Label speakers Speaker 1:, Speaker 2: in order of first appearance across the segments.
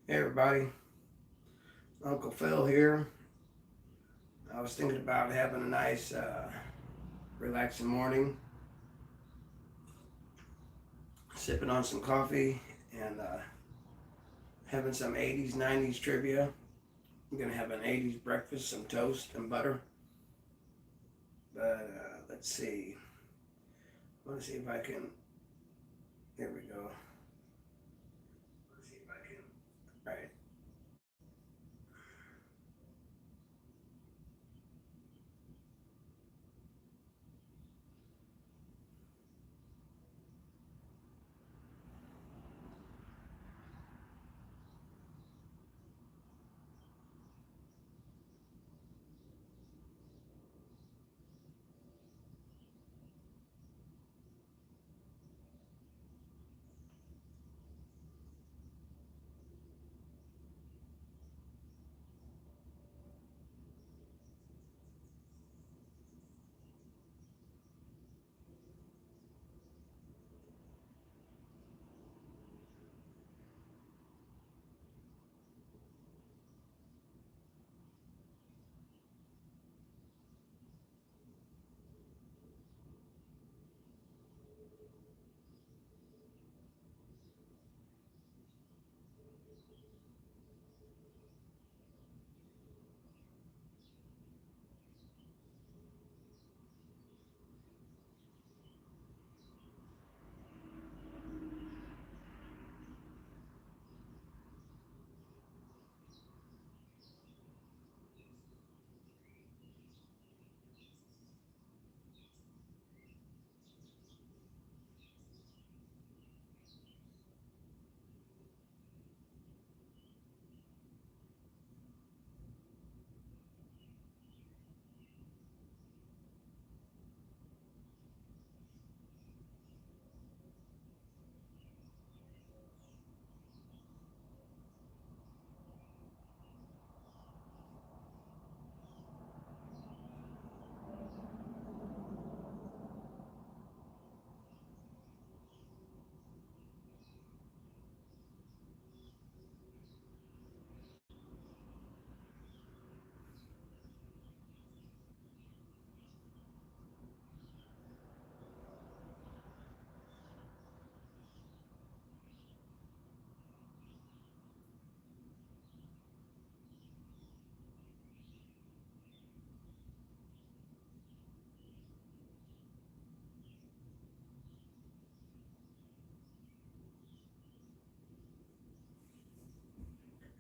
Speaker 1: Hey everybody, Uncle Phil here. I was thinking about having a nice, relaxing morning, sipping on some coffee and having some 80s, 90s trivia. I'm gonna have an 80s breakfast, some toast and butter. But let's see. I want to see if I can. There we go. Let's see if I can. Right.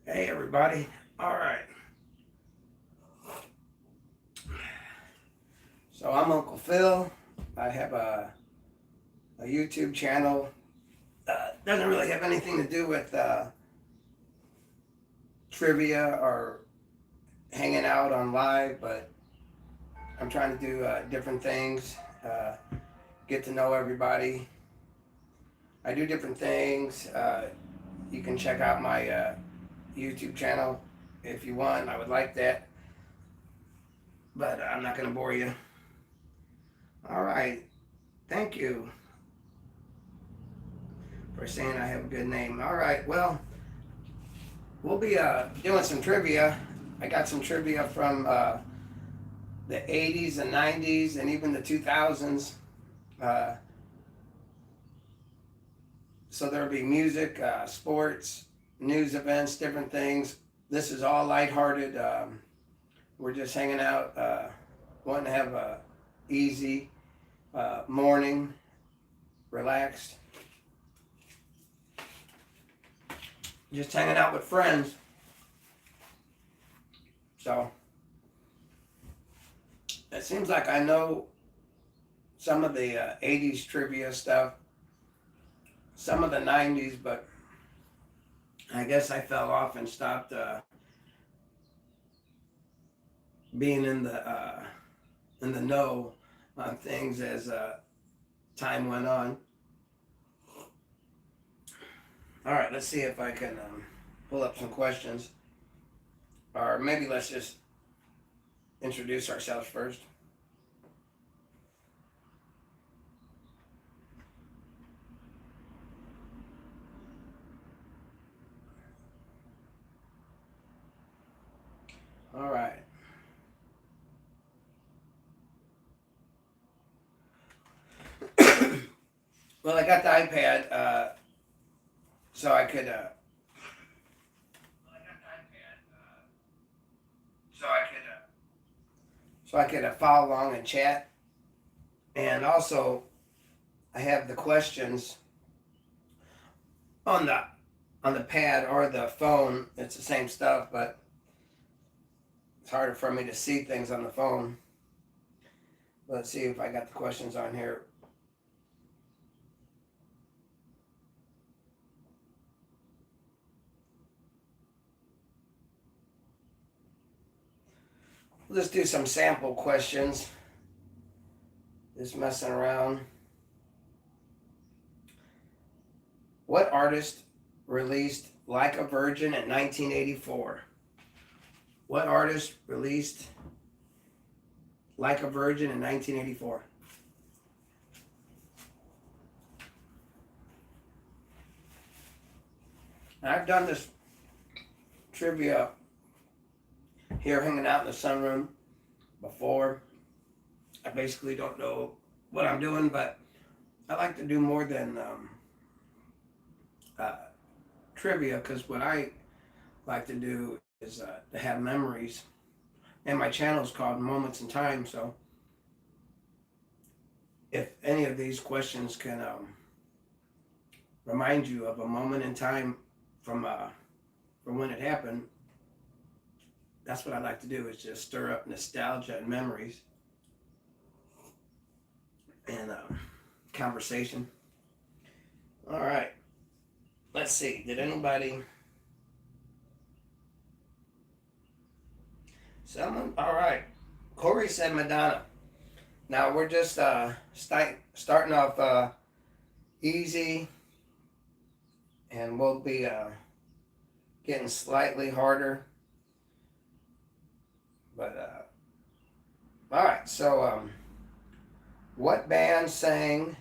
Speaker 1: Hey everybody. All right. So I'm Uncle Phil. I have a YouTube channel. Doesn't really have anything to do with trivia or hanging out on live, but I'm trying to do different things, get to know everybody. I do different things. You can check out my YouTube channel if you want. I would like that, but I'm not going to bore you. All right. Thank you for saying I have a good name. All right. Well, we'll be doing some trivia. I got some trivia from the 80s and 90s and even the 2000s. Uh, so there'll be music, sports, news events, different things. This is all lighthearted. We're just hanging out, wanting to have a easy morning, relaxed, just hanging out with friends. So it seems like I know some of the 80s trivia stuff, some of the 90s, but I guess I fell off and stopped being in the know on things as time went on. All right, let's see if I can pull up some questions, or maybe let's just introduce ourselves first. All right. Well, I got the iPad, so I could, so I could follow along and chat. And also, I have the questions on the pad or the phone. It's the same stuff, but it's harder for me to see things on the phone. Let's see if I got the questions on here. Let's do some sample questions. Just messing around. What artist released Like a Virgin in 1984? What artist released Like a Virgin in 1984? I've done this trivia here hanging out in the sunroom before. I basically don't know what I'm doing, but I like to do more than trivia, because what I like to do is to have memories. And my channel is called Moments in Time, so if any of these questions can remind you of a moment in time from when it happened, that's what I like to do, is just stir up nostalgia and memories and conversation. All right. Let's see. Did anybody? Someone? All right. Corey said Madonna. Now we're just starting off easy, and we'll be getting slightly harder. But all right. So what band sang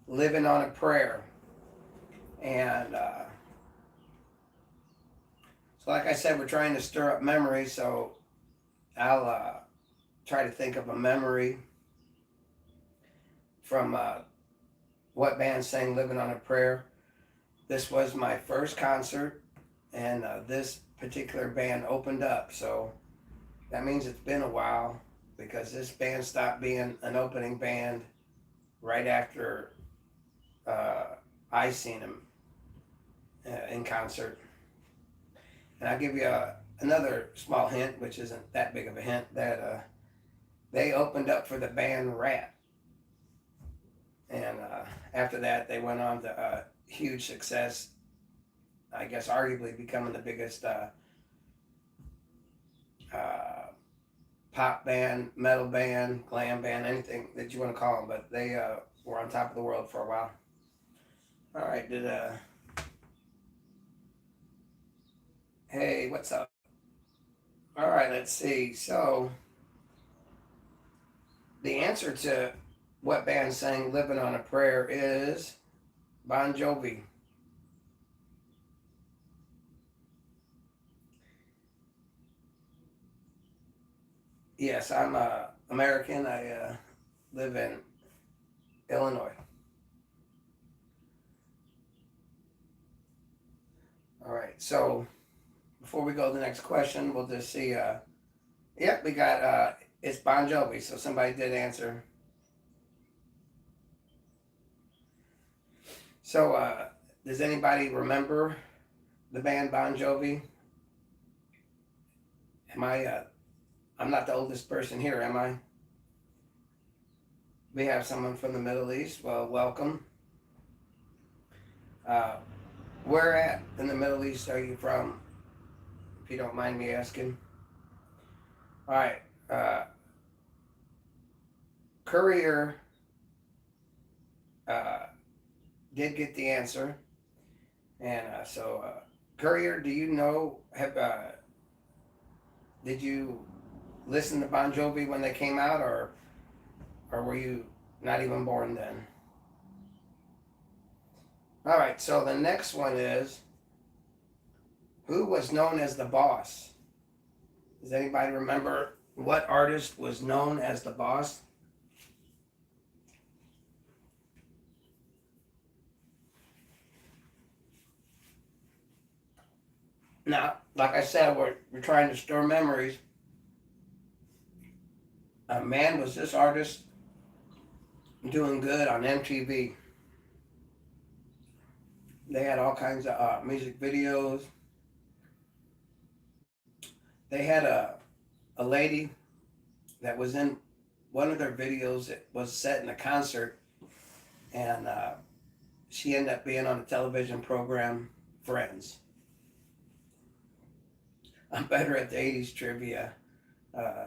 Speaker 1: "Living on a Prayer"? And so, like I said, we're trying to stir up memories. So I'll try to think of a memory from what band sang "Living on a Prayer." This was my first concert, and this particular band opened up. So that means it's been a while, because this band stopped being an opening band right after I seen them in concert. And I'll give you another small hint, which isn't that big of a hint, that they opened up for the band Rat. And after that, they went on to huge success. I guess arguably becoming the biggest pop band, metal band, glam band, anything that you want to call them. But they were on top of the world for a while. All right, hey, what's up? All right, let's see. So the answer to what band sang "Living on a Prayer" is Bon Jovi. Yes, I'm American. I live in Illinois. All right, so before we go to the next question, we'll just see. Yep, we got it's Bon Jovi, so somebody did answer. So does anybody remember the band Bon Jovi? Am I? I'm not the oldest person here, am I? We have someone from the Middle East. Well, welcome. Uh, where at in the Middle East are you from, if you don't mind me asking? All right. Courier uh, did get the answer. And Courier, do you know, did you listen to Bon Jovi when they came out, or were you not even born then? All right, so the next one is, who was known as the Boss? Does anybody remember what artist was known as the boss? Now, like I said, we're trying to store memories. Man, was this artist doing good on MTV. They had all kinds of music videos. They had a lady that was in one of their videos that was set in a concert, and she ended up being on a television program, Friends. I'm better at the 80s trivia. Uh,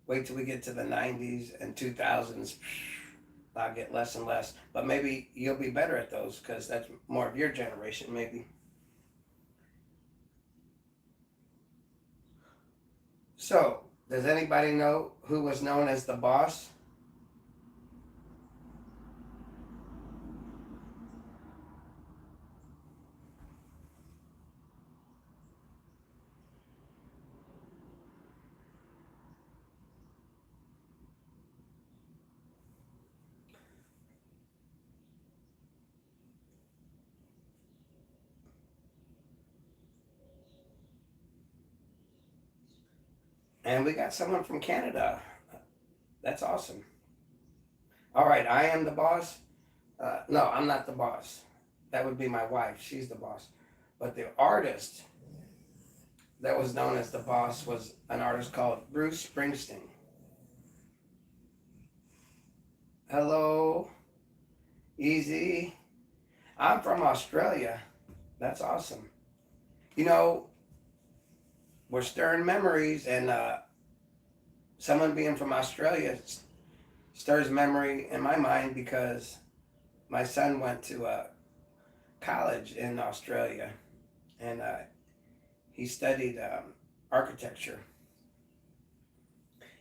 Speaker 1: Wait till we get to the 90s and 2000s. I'll get less and less. But maybe you'll be better at those because that's more of your generation, maybe. So, does anybody know who was known as the boss? And we got someone from Canada. That's awesome. All right, I am the boss. No, I'm not the boss. That would be my wife. She's the boss. But the artist that was known as the boss was an artist called Bruce Springsteen. Hello, easy. I'm from Australia. That's awesome. You know, we're stirring memories, and someone being from Australia stirs memory in my mind because my son went to college in Australia, and he studied architecture,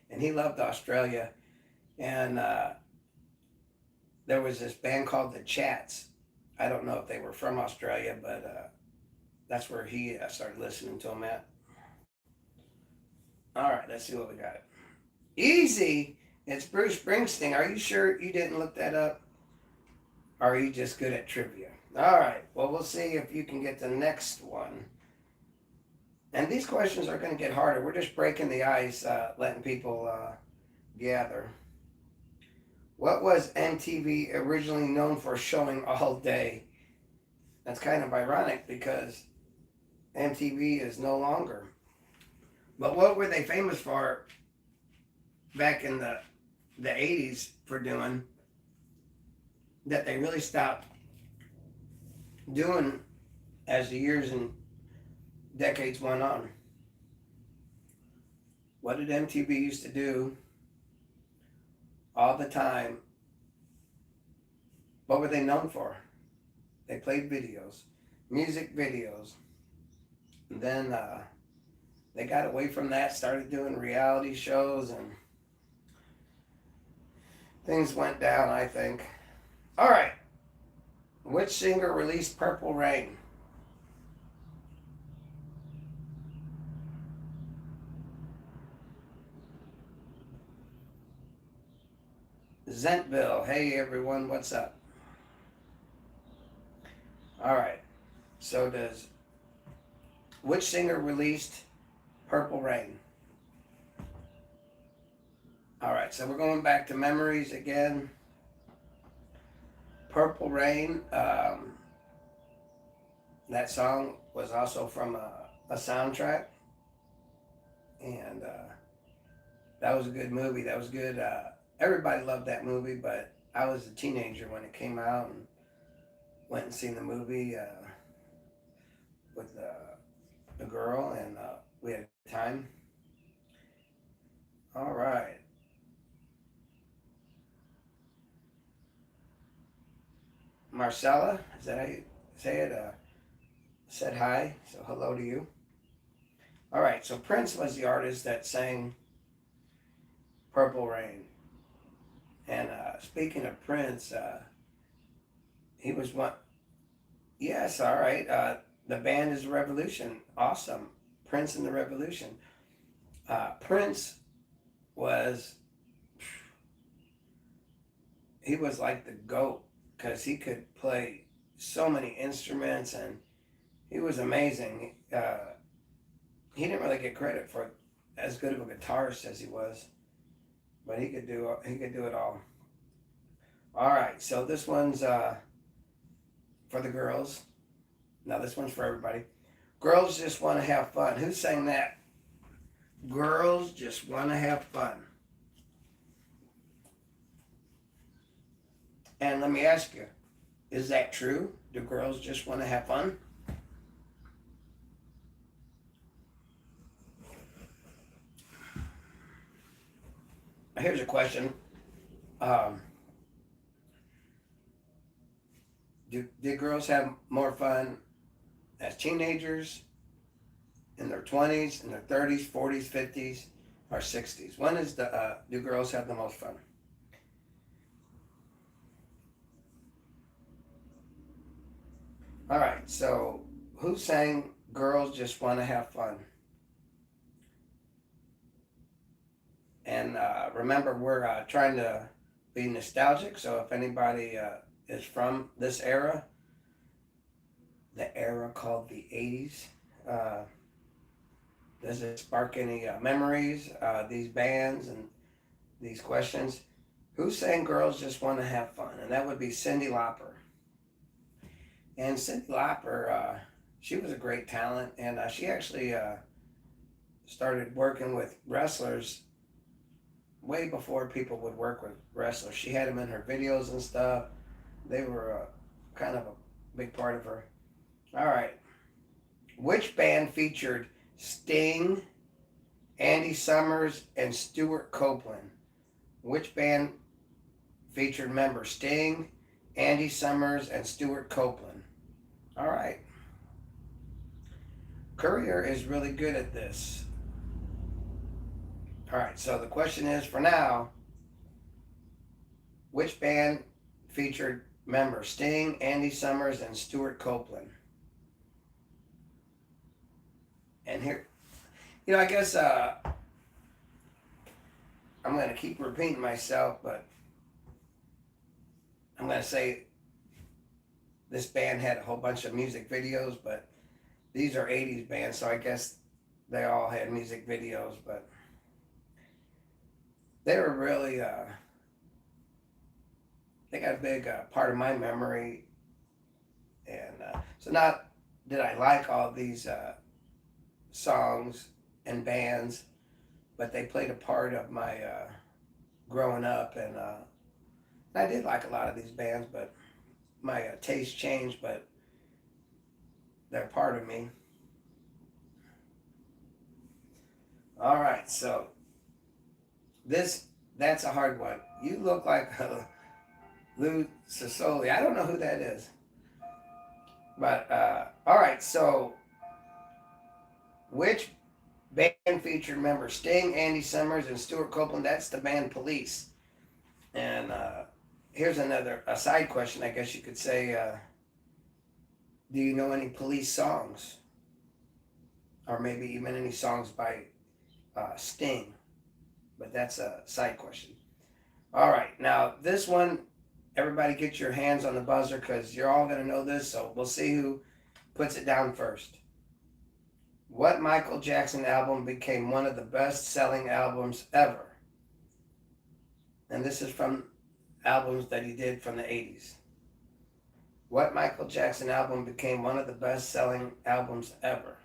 Speaker 1: and he loved Australia. And there was this band called the Chats. I don't know if they were from Australia, but that's where he started listening to them at. All right, let's see what we got. Easy. It's Bruce Springsteen. Are you sure you didn't look that up? Or are you just good at trivia? All right. Well, we'll see if you can get the next one. And these questions are going to get harder. We're just breaking the ice, letting people gather. What was MTV originally known for showing all day? That's kind of ironic because MTV is no longer. But what were they famous for back in the 80s for doing that they really stopped doing as the years and decades went on? What did MTV used to do all the time? What were they known for? They played videos, music videos. And then they got away from that, started doing reality shows, and things went down, I think. All right. Which singer released Purple Rain? Zentville. Hey, everyone. What's up? All right. So which singer released Purple Rain? All right. So we're going back to memories again. Purple Rain. That song was also from a soundtrack. And that was a good movie. That was good. Everybody loved that movie, but I was a teenager when it came out and went and seen the movie with the girl, and we had a time. All right. Marcella, is that how you say it? Said hi, so hello to you. All right, so Prince was the artist that sang Purple Rain. And speaking of Prince, he was one. Yes, all right. The band is Revolution. Awesome. Prince and the Revolution. Prince was, he was like the GOAT because he could play so many instruments and he was amazing. He didn't really get credit for as good of a guitarist as he was, but he could do it all. All right, so this one's for the girls. Now this one's for everybody. Girls just want to have fun. Who sang that? Girls just want to have fun. And let me ask you, is that true? Do girls just want to have fun? Here's a question. Um, do girls have more fun as teenagers, in their 20s, in their 30s, 40s, 50s, or 60s? When is do girls have the most fun? All right, so who's saying girls just want to have fun? And remember, we're trying to be nostalgic, so if anybody is from this era, the era called the 80s, uh, does it spark any memories, these bands and these questions? Who's saying girls just want to have fun? And that would be Cyndi Lauper. And Cyndi Lauper, she was a great talent, and she actually started working with wrestlers way before people would work with wrestlers. She had them in her videos and stuff. They were kind of a big part of her. All right. Which band featured Sting, Andy Summers, and Stuart Copeland? Which band featured members Sting, Andy Summers, and Stuart Copeland? All right. Courier is really good at this. All right, so the question is for now, which band featured members Sting, Andy Summers, and Stuart Copeland? And here, I guess I'm going to keep repeating myself, but I'm going to say this band had a whole bunch of music videos, but these are 80s bands, so I guess they all had music videos, but they were really, they got a big part of my memory. And so not did I like all these songs and bands, but they played a part of my growing up, and I did like a lot of these bands, but my taste changed, but they're part of me. All right, so that's a hard one. You look like Lou Sassoli. I don't know who that is. But all right, so which band featured members Sting, Andy Summers, and Stuart Copeland? That's the band Police. And here's a side question, I guess you could say. Do you know any Police songs? Or maybe even any songs by Sting? But that's a side question. All right, now this one, everybody get your hands on the buzzer because you're all going to know this, so we'll see who puts it down first. What Michael Jackson album became one of the best-selling albums ever? And this is from albums that he did from the 80s. What Michael Jackson album became one of the best-selling albums ever?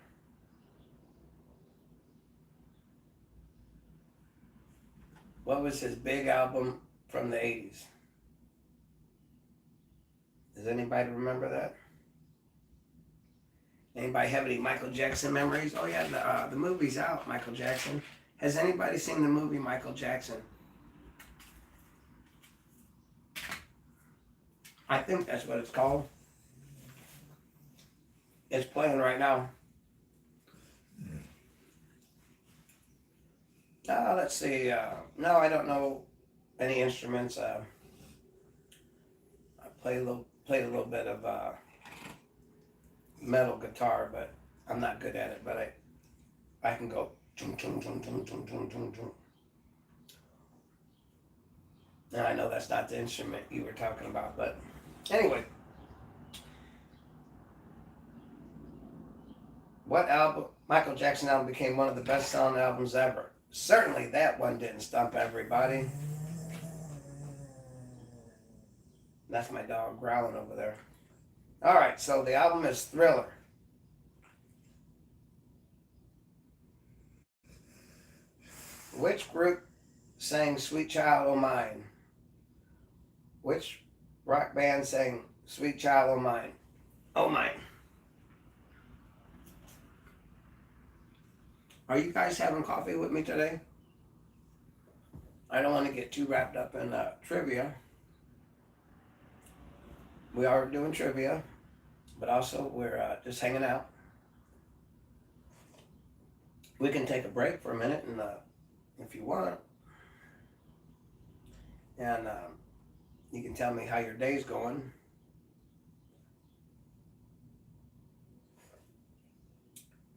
Speaker 1: What was his big album from the 80s? Does anybody remember that? Anybody have any Michael Jackson memories? Oh yeah, the movie's out, Michael Jackson. Has anybody seen the movie Michael Jackson? I think that's what it's called. It's playing right now. Let's see. No, I don't know any instruments. I played a little bit of metal guitar, but I'm not good at it. But I can go Now, I know that's not the instrument you were talking about, but anyway, what album, Michael Jackson album became one of the best selling albums ever? Certainly that one didn't stump everybody. That's my dog growling over there. All right, so the album is Thriller. Which group sang Sweet Child O' Mine? Which rock band sang Sweet Child O' Mine? Oh, mine. Are you guys having coffee with me today? I don't want to get too wrapped up in trivia. We are doing trivia, but also we're just hanging out. We can take a break for a minute, and if you want, and you can tell me how your day's going.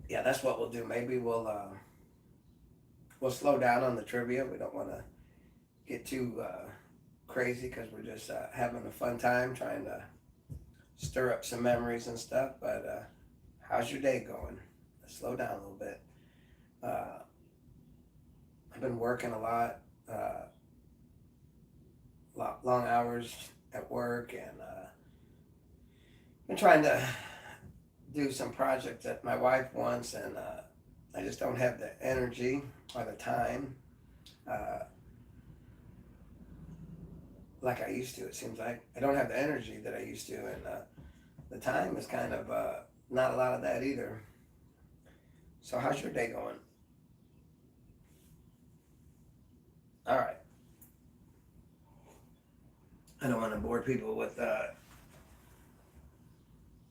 Speaker 1: Yeah, that's what we'll do. Maybe we'll slow down on the trivia. We don't want to get too crazy because we're just having a fun time trying to stir up some memories and stuff. But how's your day going? Let's slow down a little bit. I've been working a lot, long hours at work, and been trying to do some project that my wife wants, and I just don't have the energy or the time like I used to. It seems like I don't have the energy that I used to, and the time is kind of not a lot of that either. So how's your day going? All right. I don't want to bore people with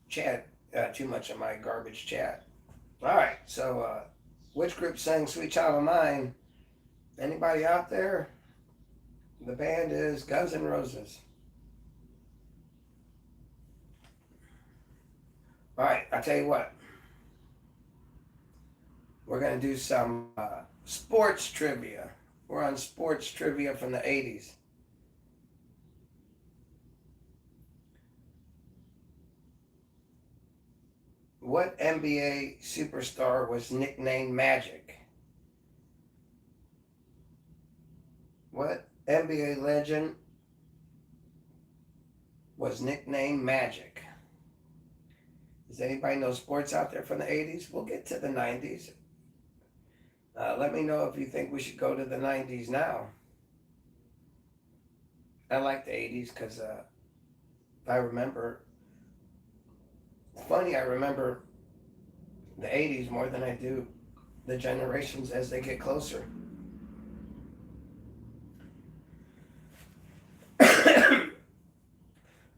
Speaker 1: chat, too much of my garbage chat. All right, so which group sang Sweet Child O' Mine? Anybody out there? The band is Guns N' Roses. All right, I'll tell you what. We're going to do some sports trivia. We're on sports trivia from the 80s. What NBA superstar was nicknamed Magic? What NBA legend was nicknamed Magic? Does anybody know sports out there from the 80s? We'll get to the 90s. Let me know if you think we should go to the 90s now. I like the 80s because I remember, it's funny, I remember the 80s more than I do the generations as they get closer.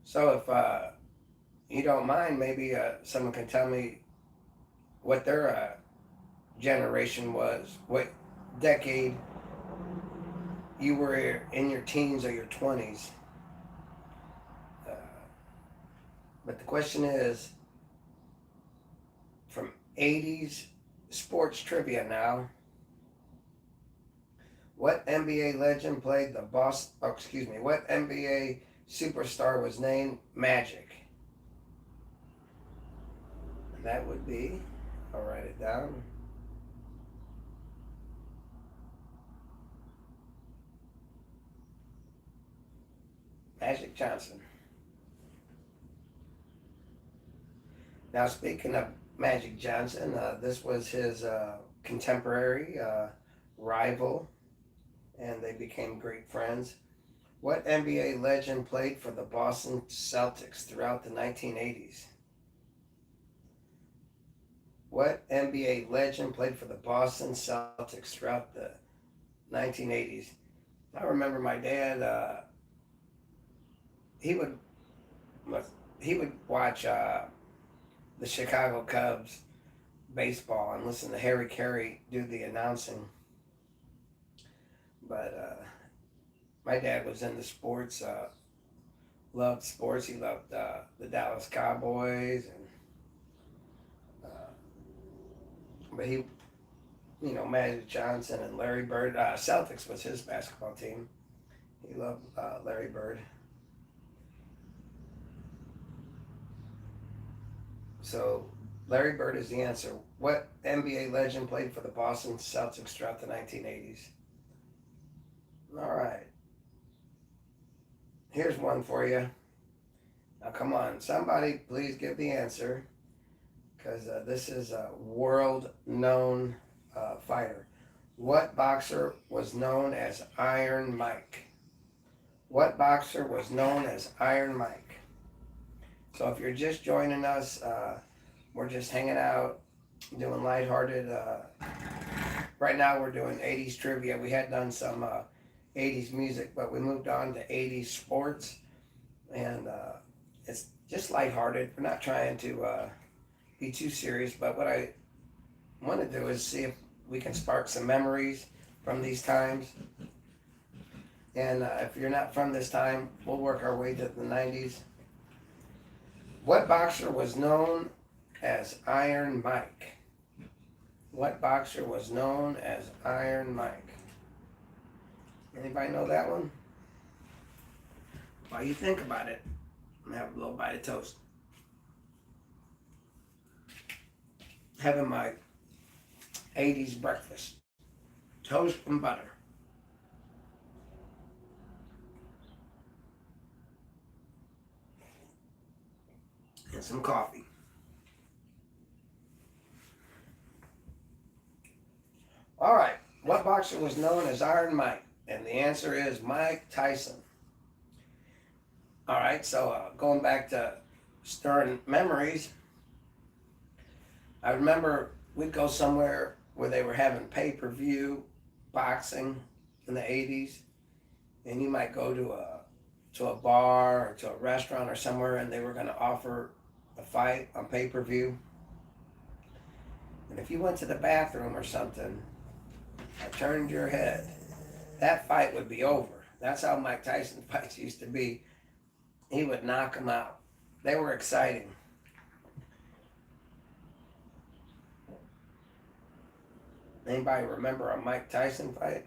Speaker 1: So if you don't mind, maybe someone can tell me what their generation was, what decade you were in your teens or your 20s. But the question is, from 80s sports trivia now, what NBA legend played the boss, oh, excuse me, what NBA superstar was named Magic? And that would be, I'll write it down. Magic Johnson. Now, speaking of Magic Johnson, this was his contemporary rival, and they became great friends. What NBA legend played for the Boston Celtics throughout the 1980s? What NBA legend played for the Boston Celtics throughout the 1980s? I remember my dad, he would watch the Chicago Cubs baseball and listen to Harry Carey do the announcing. But my dad was into sports, loved sports. He loved the Dallas Cowboys, and but Magic Johnson and Larry Bird. Celtics was his basketball team. He loved Larry Bird. So Larry Bird is the answer. What NBA legend played for the Boston Celtics throughout the 1980s? All right. Here's one for you. Now, come on. Somebody please give the answer, because this is a world-known fighter. What boxer was known as Iron Mike? What boxer was known as Iron Mike? So if you're just joining us, we're just hanging out, doing lighthearted. Right now we're doing 80s trivia. We had done some 80s music, but we moved on to 80s sports. And it's just lighthearted. We're not trying to be too serious, but what I want to do is see if we can spark some memories from these times. And if you're not from this time, we'll work our way to the 90s. What boxer was known as Iron Mike? What boxer was known as Iron Mike? Anybody know that one? While you think about it, I'm gonna have a little bite of toast. Having my 80s breakfast. Toast and butter. And some coffee. All right, what boxer was known as Iron Mike? And the answer is Mike Tyson. All right, so going back to stirring memories, I remember we'd go somewhere where they were having pay-per-view boxing in the 80s, and you might go to a bar or to a restaurant or somewhere, and they were going to offer a fight on pay-per-view. And if you went to the bathroom or something, or turned your head, that fight would be over. That's how Mike Tyson fights used to be. He would knock them out. They were exciting. Anybody remember a Mike Tyson fight?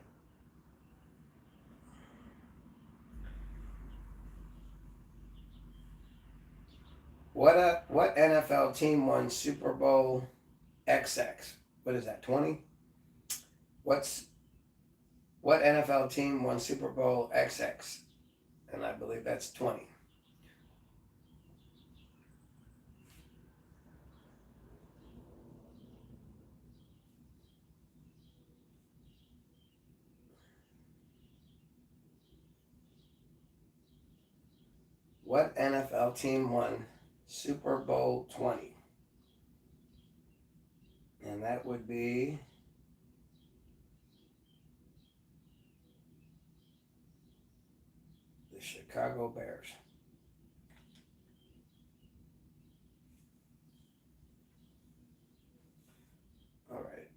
Speaker 1: What NFL team won Super Bowl XX? What is that, 20? What NFL team won Super Bowl XX? And I believe that's 20. What NFL team won Super Bowl 20? And that would be the Chicago Bears. All right.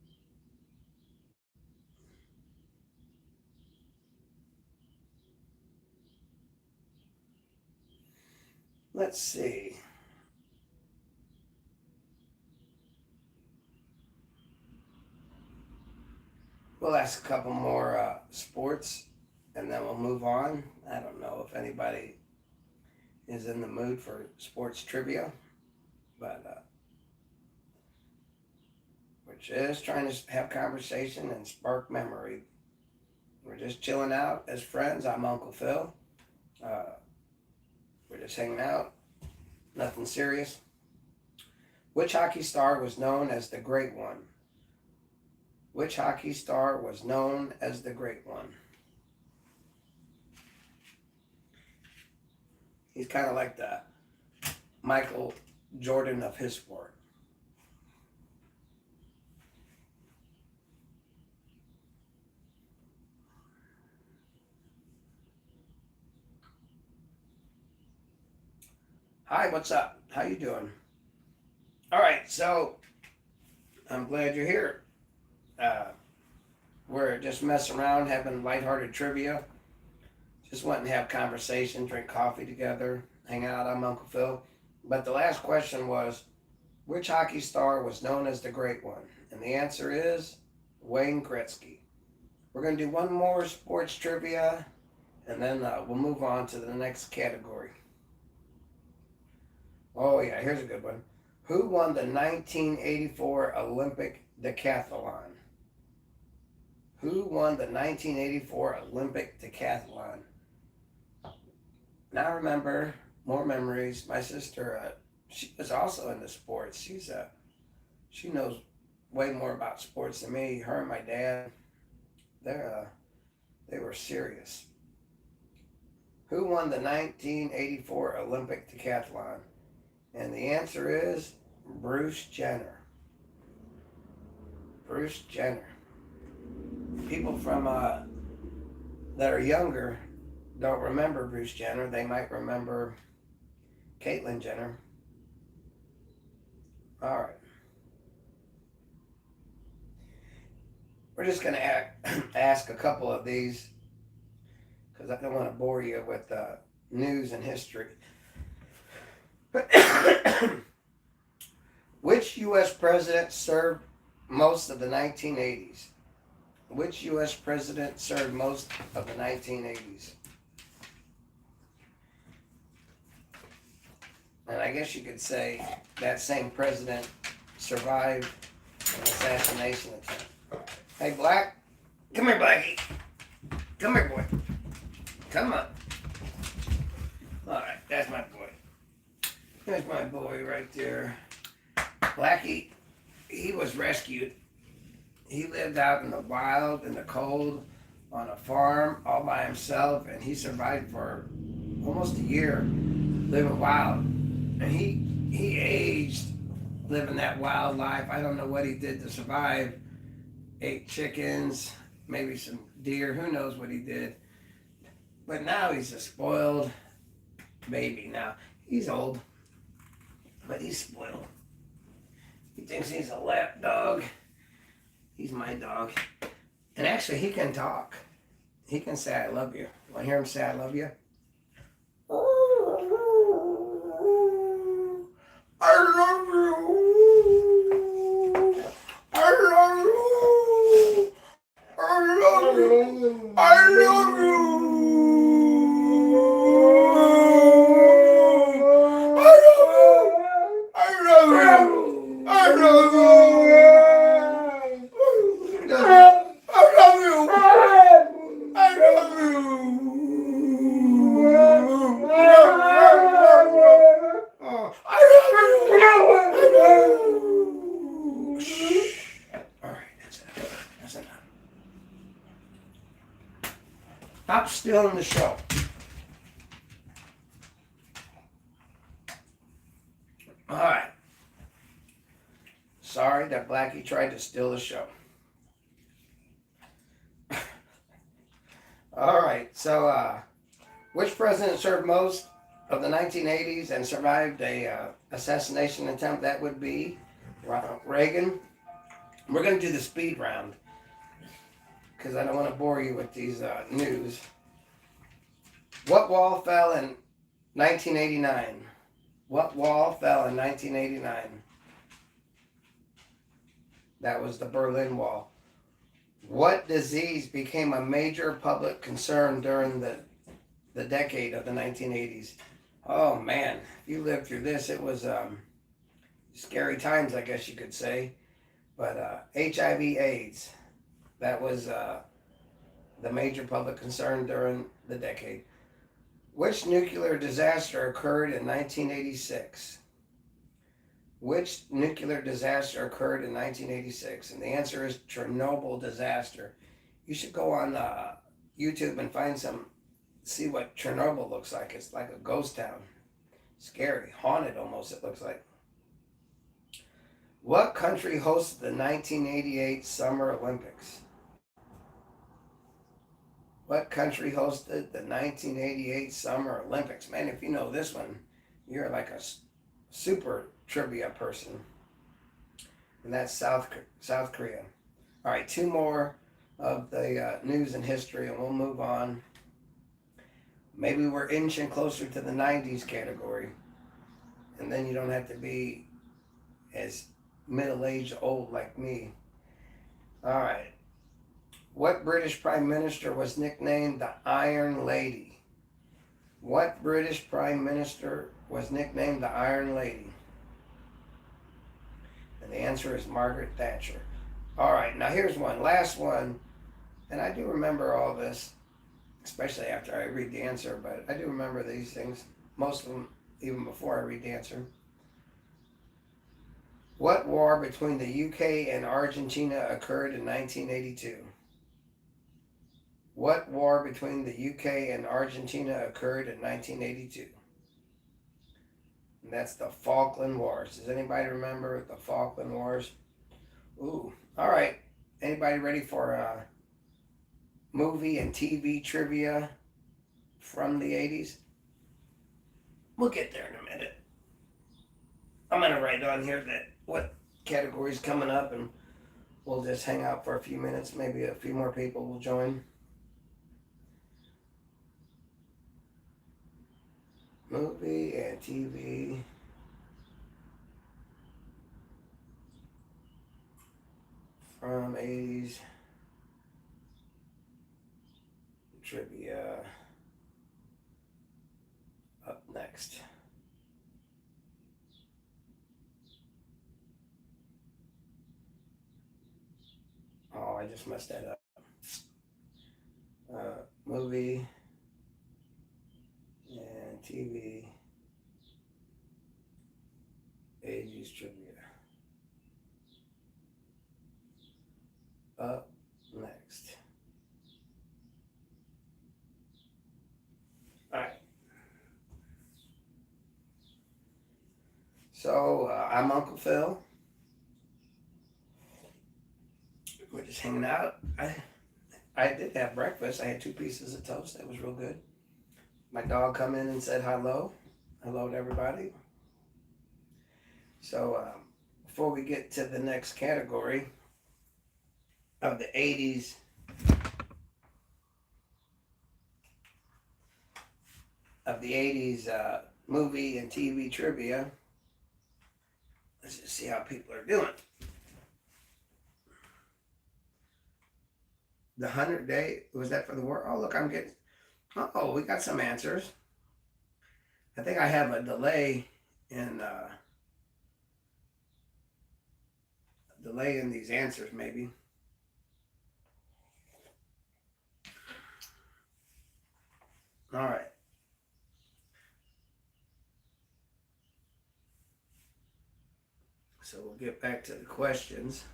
Speaker 1: Let's see. We'll ask a couple more sports, and then we'll move on. I don't know if anybody is in the mood for sports trivia, but we're just trying to have conversation and spark memory. We're just chilling out as friends. I'm Uncle Phil. We're just hanging out. Nothing serious. Which hockey star was known as the Great One? Which hockey star was known as the Great One? He's kind of like the Michael Jordan of his sport. Hi, what's up? How you doing? All right, so I'm glad you're here. We're just messing around, having lighthearted trivia. Just wanting to have conversation, drink coffee together, hang out. I'm Uncle Phil. But the last question was, which hockey star was known as the Great One? And the answer is Wayne Gretzky. We're going to do one more sports trivia, and then we'll move on to the next category. Oh, yeah, here's a good one. Who won the 1984 Olympic decathlon? Who won the 1984 Olympic decathlon? Now remember, more memories. My sister, she was also into sports. She knows way more about sports than me. Her and my dad, they were serious. Who won the 1984 Olympic decathlon? And the answer is Bruce Jenner. Bruce Jenner. People from that are younger don't remember Bruce Jenner. They might remember Caitlyn Jenner. All right. We're just going to ask a couple of these because I don't want to bore you with news and history. Which U.S. president served most of the 1980s? Which U.S. president served most of the 1980s? And I guess you could say that same president survived an assassination attempt. Hey, Black. Come here, Blackie. Come here, boy. Come on. All right, that's my boy. There's my boy right there. Blackie, he was rescued. He lived out in the wild, in the cold, on a farm all by himself, and he survived for almost a year living wild. And he aged living that wild life. I don't know what he did to survive. Ate chickens, maybe some deer, who knows what he did. But now he's a spoiled baby now. He's old, but he's spoiled. He thinks he's a lap dog. He's my dog. And actually, he can talk. He can say, I love you. Want to hear him say, I love you? I love you. I love you. I love you. I love you. Stop stealing the show. All right. Sorry that Blackie tried to steal the show. All right. So, which president served most of the 1980s and survived a assassination attempt? That would be Ronald Reagan. We're going to do the speed round because I don't want to bore you with these news. What wall fell in 1989? What wall fell in 1989? That was the Berlin Wall. What disease became a major public concern during the decade of the 1980s? Oh man, if you lived through this, it was scary times, I guess you could say. But HIV/AIDS, that was the major public concern during the decade. Which nuclear disaster occurred in 1986? Which nuclear disaster occurred in 1986? And the answer is Chernobyl disaster. You should go on YouTube and see what Chernobyl looks like. It's like a ghost town. Scary, haunted almost, it looks like. What country hosted the 1988 Summer Olympics? What country hosted the 1988 Summer Olympics? Man, if you know this one, you're like a super trivia person. And that's South Korea. All right, two more of the news and history, and we'll move on. Maybe we're inching closer to the 90s category. And then you don't have to be as middle-aged old like me. All right. What British Prime Minister was nicknamed the Iron Lady? What British Prime Minister was nicknamed the Iron Lady? And the answer is Margaret Thatcher. All right, now here's one, last one. And I do remember all this, especially after I read the answer, but I do remember these things, most of them even before I read the answer. What war between the UK and Argentina occurred in 1982? What war between the UK and Argentina occurred in 1982? And that's the Falkland Wars. Does anybody remember the Falkland Wars? Ooh, all right. Anybody ready for movie and TV trivia from the 80s? We'll get there in a minute. I'm going to write on here that what category's coming up, and we'll just hang out for a few minutes. Maybe a few more people will join. Movie and TV from 80s trivia up next. Oh, I just messed that up. Movie and TV 80s trivia up next. All right. So I'm Uncle Phil. We're just hanging out. I did have breakfast. I had 2 pieces of toast. That was real good. My dog come in and said hello. Hello to everybody. So before we get to the next category of the 80s, movie and TV trivia, let's just see how people are doing. The 100-day, was that for the war? Oh, look, I'm getting, oh, we got some answers. I think I have a delay in these answers, maybe. All right. So we'll get back to the questions.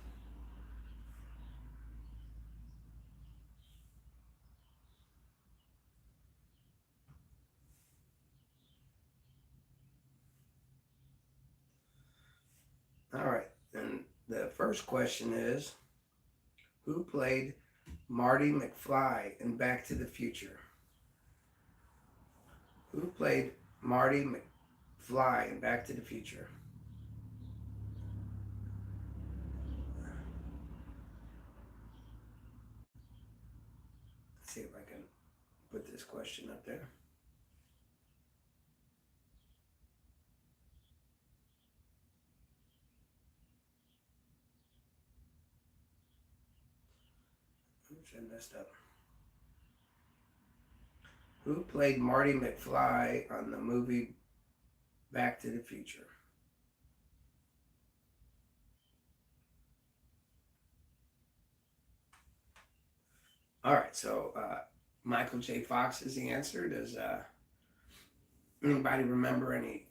Speaker 1: All right. And the first question is, who played Marty McFly in Back to the Future? Who played Marty McFly in Back to the Future? Let's see if I can put this question up there. Oops, I messed up. Who played Marty McFly on the movie Back to the Future? All right, so Michael J. Fox is the answer. Does anybody remember any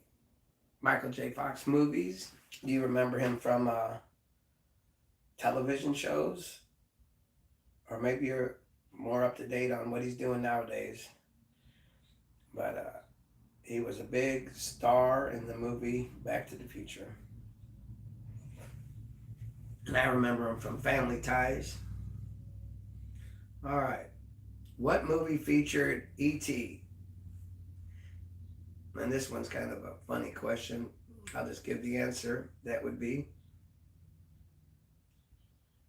Speaker 1: Michael J. Fox movies? Do you remember him from television shows? Or maybe you're more up to date on what he's doing nowadays. But he was a big star in the movie Back to the Future. And I remember him from Family Ties. All right. What movie featured E.T.? And this one's kind of a funny question. I'll just give the answer. That would be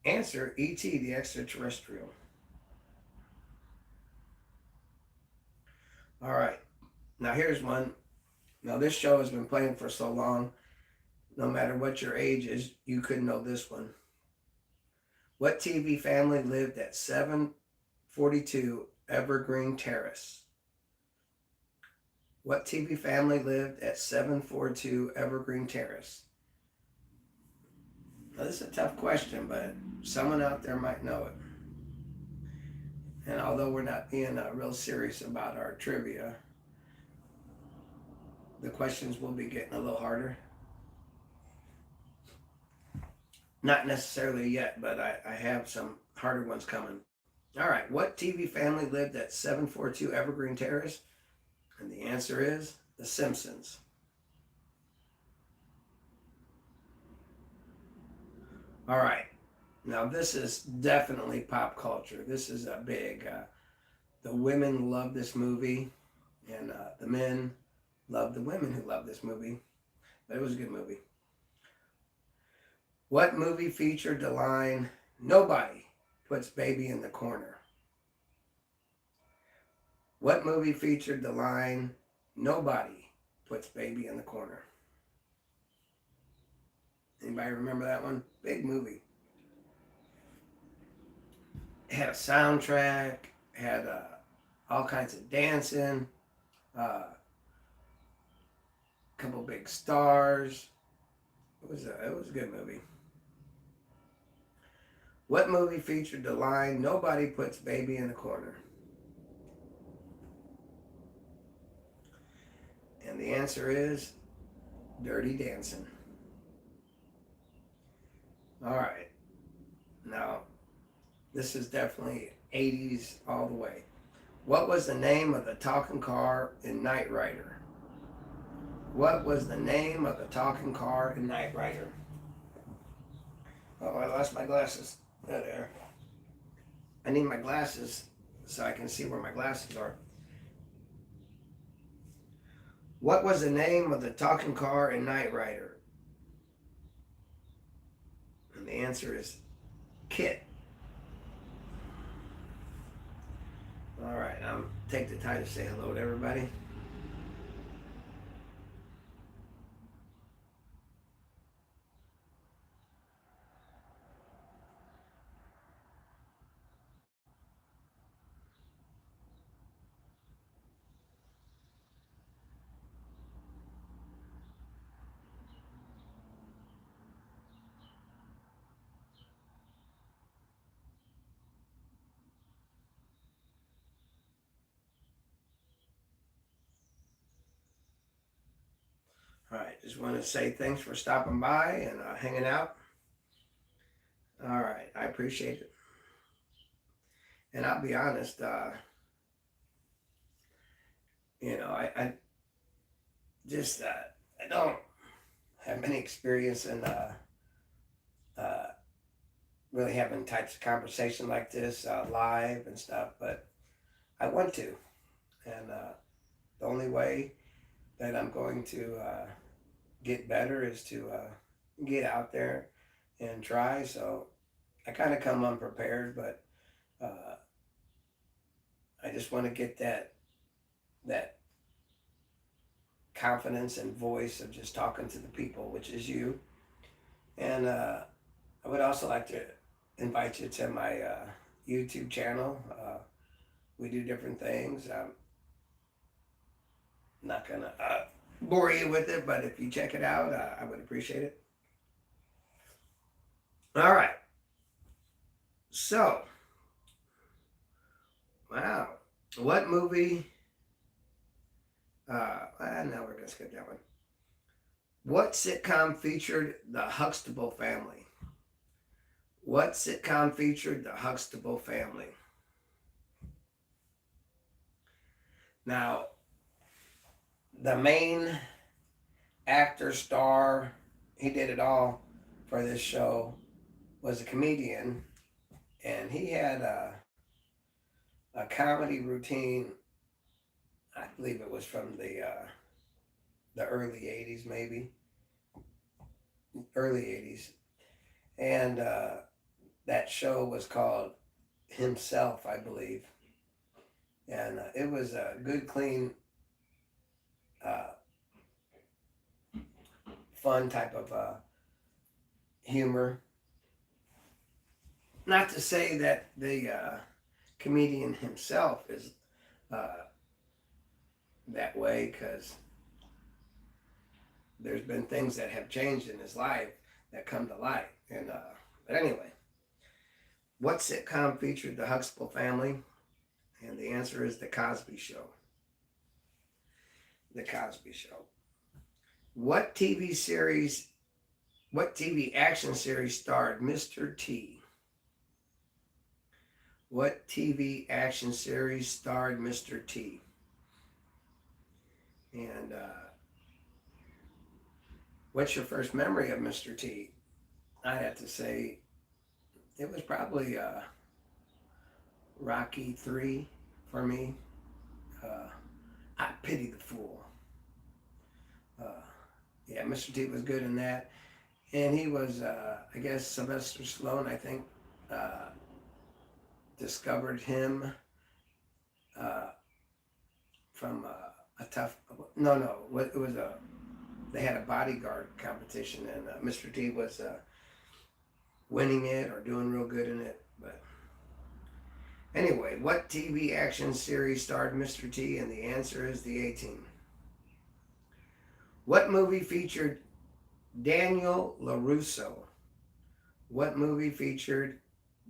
Speaker 1: answer E.T. the Extraterrestrial. All right. Now here's one. Now this show has been playing for so long, no matter what your age is, you could know this one. What TV family lived at 742 Evergreen Terrace? What TV family lived at 742 Evergreen Terrace? Now, this is a tough question, but someone out there might know it. And although we're not being real serious about our trivia, the questions will be getting a little harder. Not necessarily yet, but I have some harder ones coming. All right, what TV family lived at 742 Evergreen Terrace? And the answer is The Simpsons. All right, now this is definitely pop culture. This is a big, the women love this movie, and the men love the women who love this movie. But it was a good movie. What movie featured the line, "Nobody puts baby in the corner"? What movie featured the line, "Nobody puts baby in the corner"? Anybody remember that one? Big movie. It had a soundtrack, had all kinds of dancing, a couple big stars. It was a good movie. What movie featured the line, "Nobody puts baby in the corner"? And the answer is Dirty Dancing. All right. Now, this is definitely 80s all the way. What was the name of the talking car in Knight Rider? What was the name of the talking car in Knight Rider? Oh, I lost my glasses. There. I need my glasses so I can see where my glasses are. What was the name of the talking car in Knight Rider? And the answer is KITT. All right, I'll take the time to say hello to everybody. All right, just want to say thanks for stopping by and hanging out. All right, I appreciate it. And I'll be honest, I just I don't have any experience in uh, really having types of conversation like this live and stuff, but I want to, and the only way that I'm going to get better is to get out there and try. So I kind of come unprepared, but uh, I just want to get that confidence and voice of just talking to the people, which is you. And I would also like to invite you to my YouTube channel. We do different things. I'm not gonna bore you with it, but if you check it out, I would appreciate it. All right. So, wow, what movie? Now we're gonna skip that one. What sitcom featured the Huxtable family? What sitcom featured the Huxtable family? Now, the main actor, star, he did it all for this show, was a comedian, and he had a comedy routine. I believe it was from the early '80s, maybe early '80s, and that show was called Himself, I believe, and it was a good, clean, uh, fun type of humor. Not to say that the comedian himself is uh, that way, because there's been things that have changed in his life that come to light. And but anyway, what sitcom featured the Huxtable family? And the answer is The Cosby Show. The Cosby Show. What TV series, what TV action series starred Mr. T? What TV action series starred Mr. T? And what's your first memory of Mr. T? I'd have to say it was probably Rocky 3 for me. Uh, I Pity the Fool. Uh, yeah, Mr. T was good in that. And he was, I guess, Sylvester Stallone, I think, discovered him uh, from a tough, no, it was they had a bodyguard competition, and Mr. T was winning it or doing real good in it. But anyway, what TV action series starred Mr. T? And the answer is The A-Team. What movie featured Daniel LaRusso? What movie featured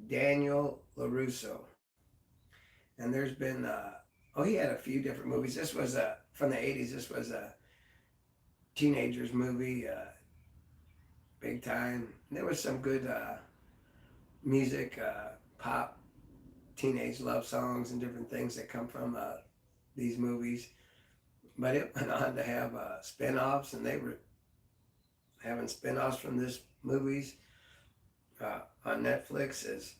Speaker 1: Daniel LaRusso? And there's been, he had a few different movies. This was from the 80s. This was a teenager's movie, big time. There was some good music, pop, teenage love songs and different things that come from these movies. But it went on to have spin-offs, and they were having spin-offs from this movies on Netflix as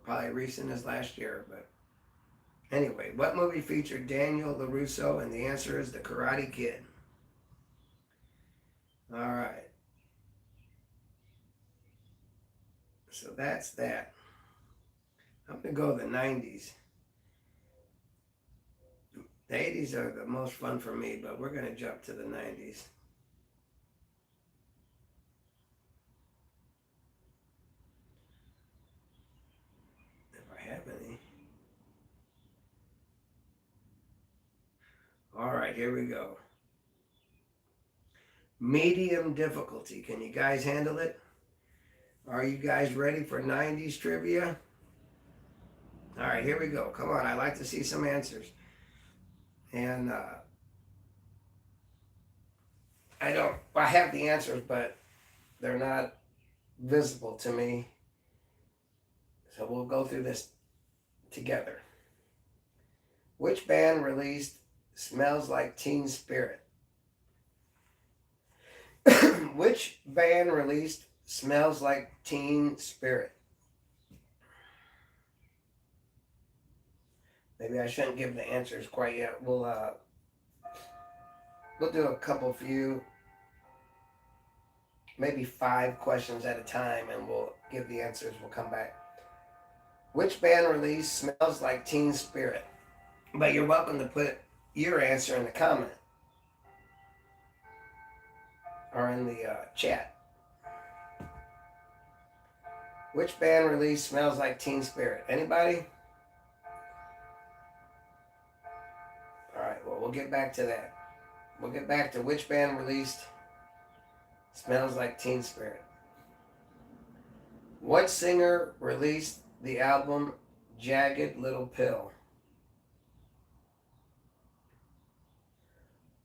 Speaker 1: probably recent as last year. But anyway, what movie featured Daniel LaRusso? And the answer is The Karate Kid. All right. So that's that. I'm going to go the 90s. The 80s are the most fun for me, but we're going to jump to the 90s. If I have any. All right, here we go. Medium difficulty. Can you guys handle it? Are you guys ready for 90s trivia? All right, here we go. Come on, I'd like to see some answers. And I have the answers, but they're not visible to me. So we'll go through this together. Which band released Smells Like Teen Spirit? Which band released Smells Like Teen Spirit? Maybe I shouldn't give the answers quite yet. We'll do a couple few, maybe 5 questions at a time, and we'll give the answers. We'll come back. Which band released Smells Like Teen Spirit? But you're welcome to put your answer in the comment or in the chat. Which band released Smells Like Teen Spirit? Anybody? All right, well, we'll get back to that. We'll get back to which band released Smells Like Teen Spirit. What singer released the album Jagged Little Pill?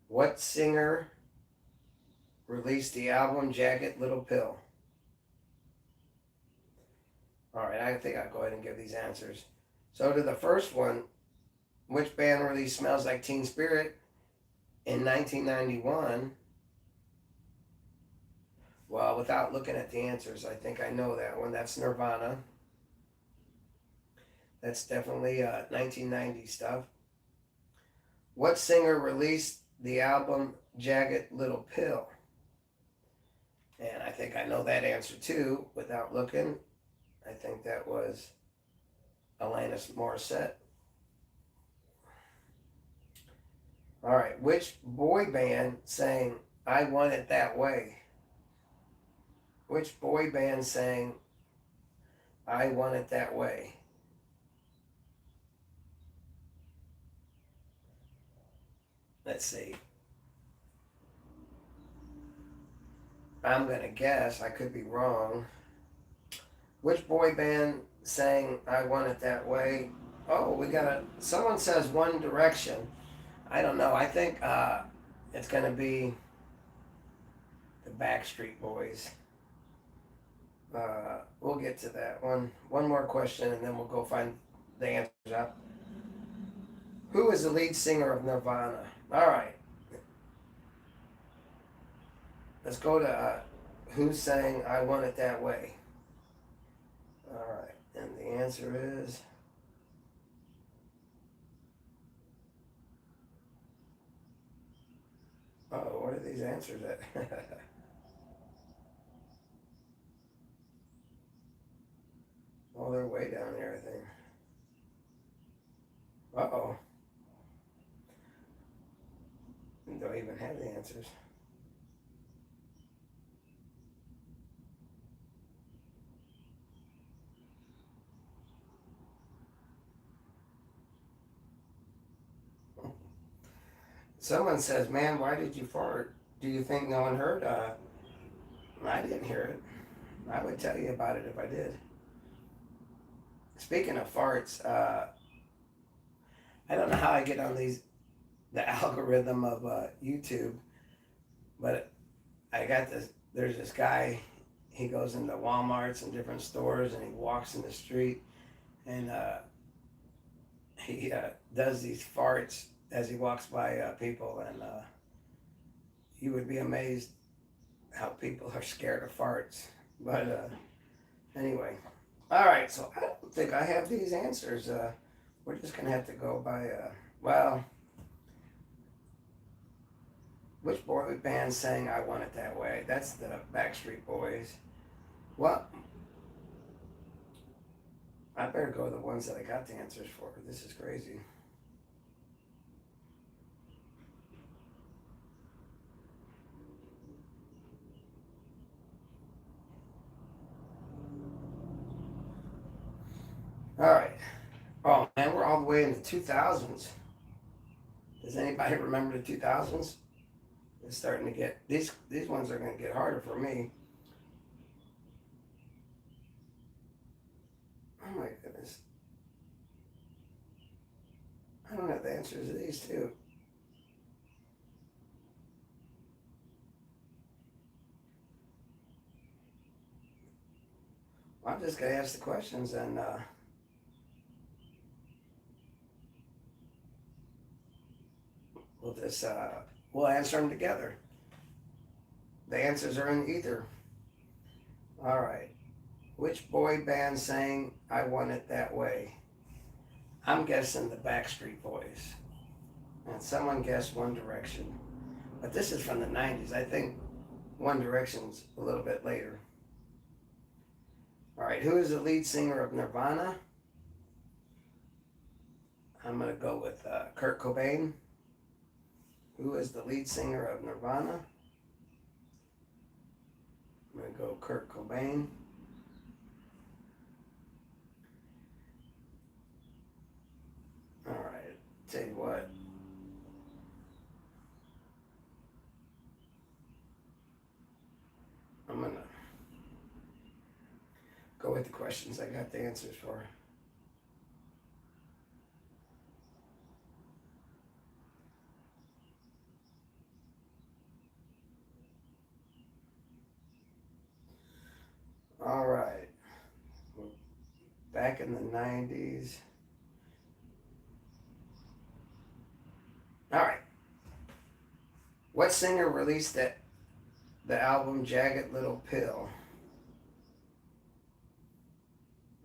Speaker 1: What singer released the album Jagged Little Pill? All right, I think I'll go ahead and give these answers. So to the first one, which band released Smells Like Teen Spirit in 1991? Well, without looking at the answers, I think I know that one. That's Nirvana. That's definitely 1990 stuff. What singer released the album Jagged Little Pill? And I think I know that answer too, without looking. I think that was Alanis Morissette. All right, which boy band sang I Want It That Way? Which boy band sang I want it that way. Let's see. I'm gonna guess, I could be wrong. Which boy band sang I Want It That Way? Oh, we got a. Someone says One Direction. I don't know. I think it's gonna be the Backstreet Boys. We'll get to that one. One more question, and then we'll go find the answers out. Who is the lead singer of Nirvana? All right, let's go to who sang I Want It That Way. All right, and the answer is oh, what are these answers at? Oh, they're way down here, I think. Uh oh, don't even have the answers. Someone says, "Man, why did you fart? Do you think no one heard?" I didn't hear it. I would tell you about it if I did. Speaking of farts, I don't know how I get on the algorithm of YouTube, but I got this. There's this guy. He goes into WalMarts and different stores, and he walks in the street, and he does these farts as he walks by people, and you would be amazed how people are scared of farts. But anyway, all right. So I don't think I have these answers. We're just gonna have to go by. Well, which boy band sang "I Want It That Way"? That's the Backstreet Boys. Well, I better go with the ones that I got the answers for. This is crazy. All right. Oh man, we're all the way in the 2000s. Does anybody remember the 2000s? It's starting to get these ones are going to get harder for me. Oh my goodness, I don't have the answers to these two. I'm just going to ask the questions and we'll just we'll answer them together. The answers are in either. All right. Which boy band sang "I Want It That Way"? I'm guessing the Backstreet Boys, and someone guessed One Direction. But this is from the 90s. I think One Direction's a little bit later. All right, who is the lead singer of Nirvana? I'm going to go with Kurt Cobain. Who is the lead singer of Nirvana? I'm going to go Kurt Cobain. All right, tell you what. I'm going to go with the questions I got the answers for. All right, back in the 90s. All right, what singer released the album Jagged Little Pill?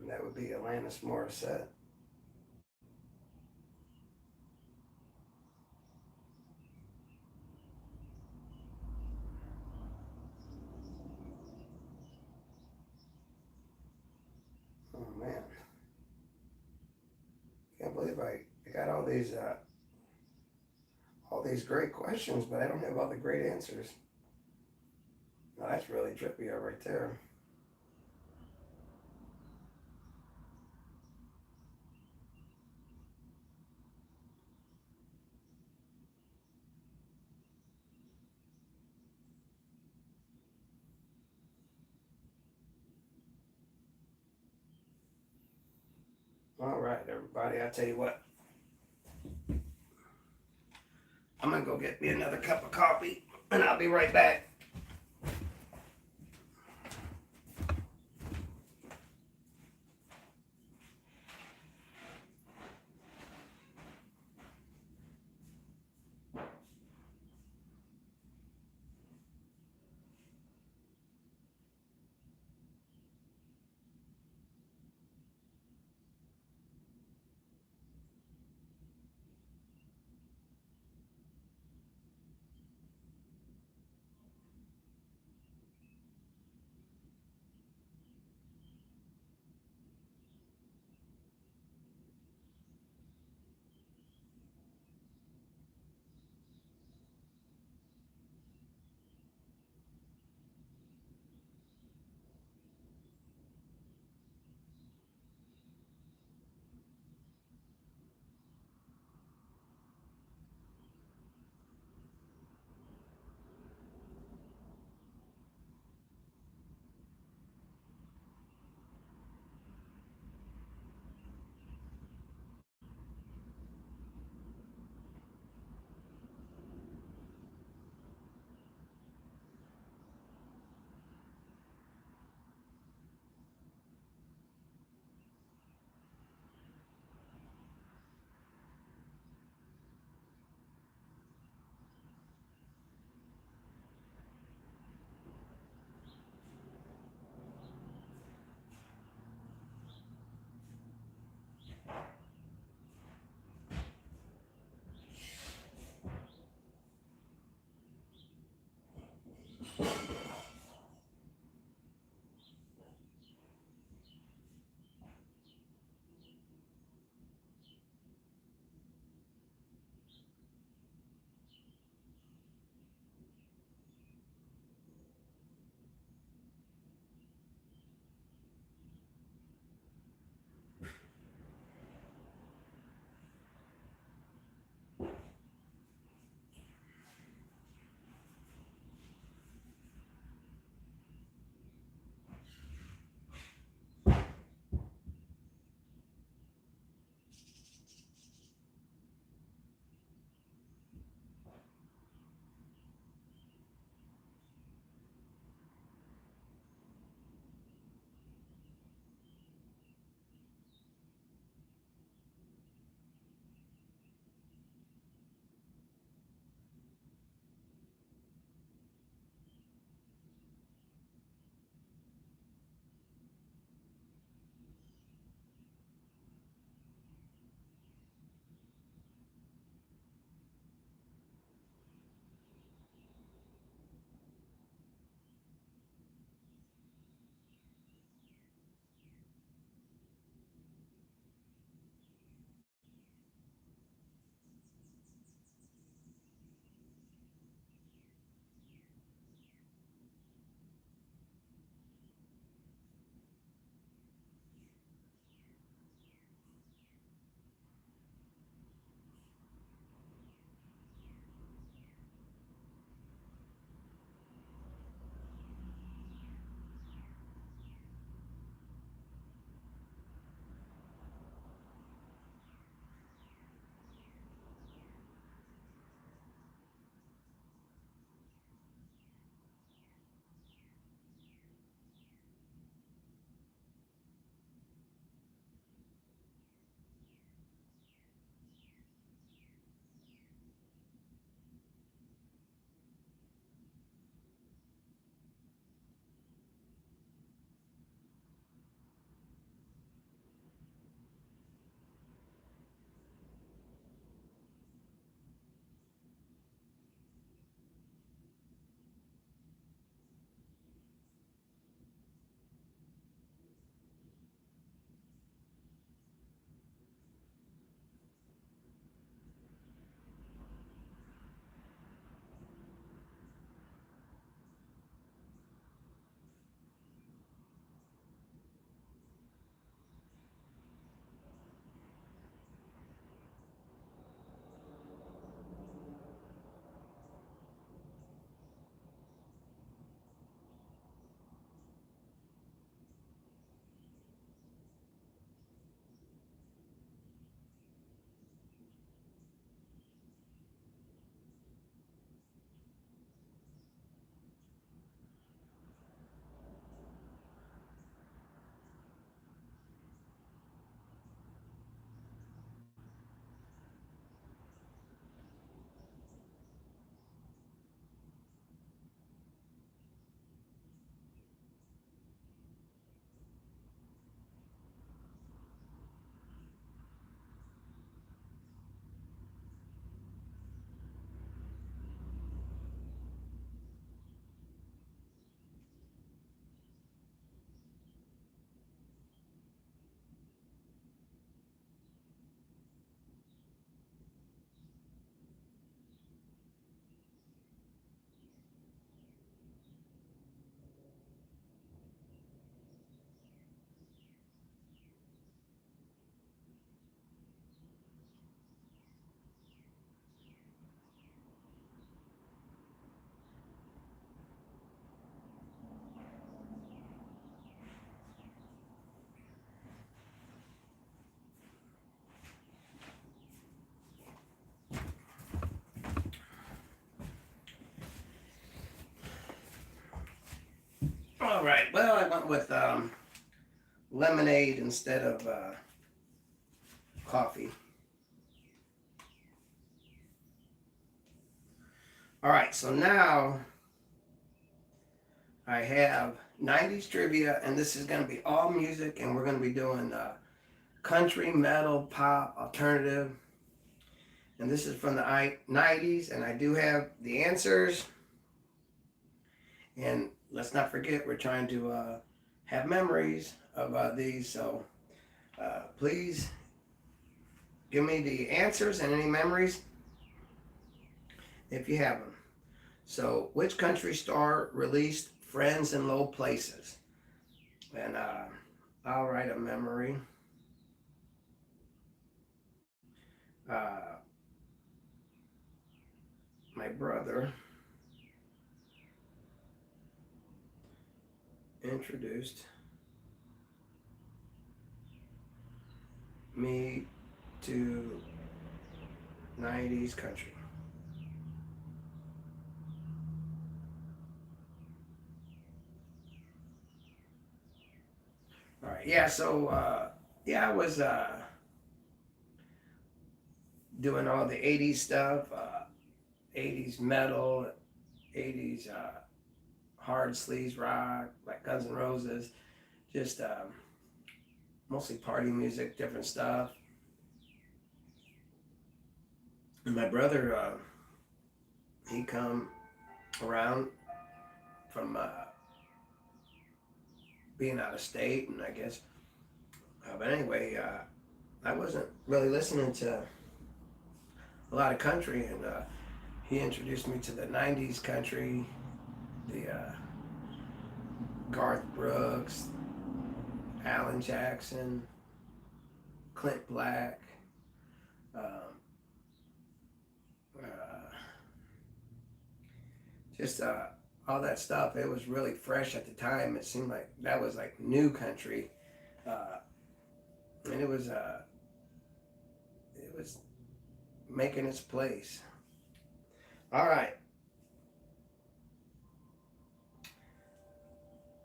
Speaker 1: And that would be Alanis Morissette. Oh man, can't believe I got all these great questions, but I don't have all the great answers. Now that's really trippy right there. right, everybody, I tell you what. I'm gonna go get me another cup of coffee, and I'll be right back. All right. Well, I went with lemonade instead of coffee. All right. So now I have 90s trivia, and this is going to be all music, and we're going to be doing country, metal, pop, alternative. And this is from the 90s, and I do have the answers. And let's not forget, we're trying to have memories of these. So please give me the answers and any memories if you have them. So, which country star released Friends in Low Places? And I'll write a memory. My brother introduced me to 90s country. All right, yeah, so I was doing all the 80s stuff, 80s metal, 80s hard sleaze rock, like Guns N' Roses, just mostly party music, different stuff. And my brother, he come around from being out of state, and I guess, but anyway, I wasn't really listening to a lot of country, and he introduced me to the 90s country, the Garth Brooks, Alan Jackson, Clint Black, just all that stuff. It was really fresh at the time. It seemed like that was like new country, and it was making its place. All right.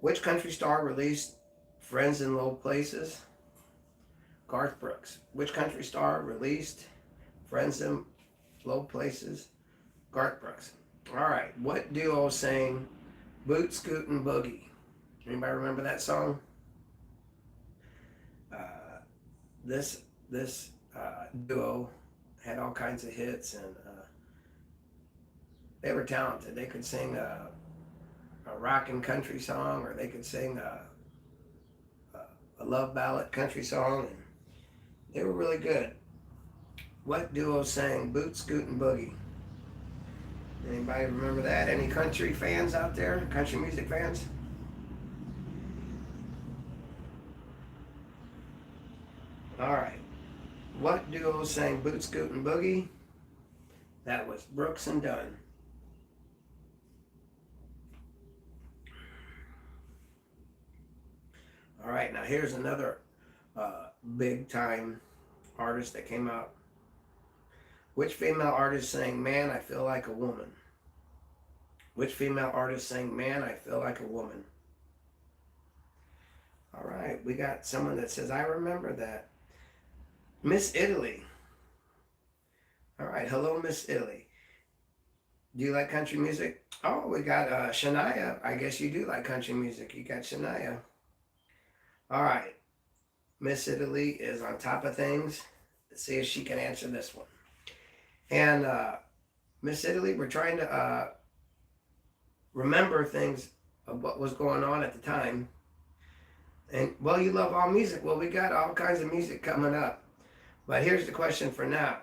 Speaker 1: Which country star released Friends in Low Places? Garth Brooks. Which country star released Friends in Low Places? Garth Brooks. All right. What duo sang Boot Scootin' Boogie? Anybody remember that song? This duo had all kinds of hits, and they were talented. They could sing a rock and country song, or they could sing a love ballad country song, and they were really good. What duo sang Boot Scootin' Boogie? Anybody remember that? Any country fans out there? Country music fans? All right. What duo sang Boot Scootin' Boogie? That was Brooks and Dunn. All right, now here's another big time artist that came out. Which female artist sang Man, I Feel Like a Woman? Which female artist sang Man, I Feel Like a Woman? All right, we got someone that says, I remember that. Miss Italy. All right, hello, Miss Italy. Do you like country music? Oh, we got Shania. I guess you do like country music. You got Shania. All right, Miss Italy is on top of things. Let's see if she can answer this one. And Miss Italy, we're trying to remember things of what was going on at the time. And, well, you love all music. Well, we got all kinds of music coming up. But here's the question for now.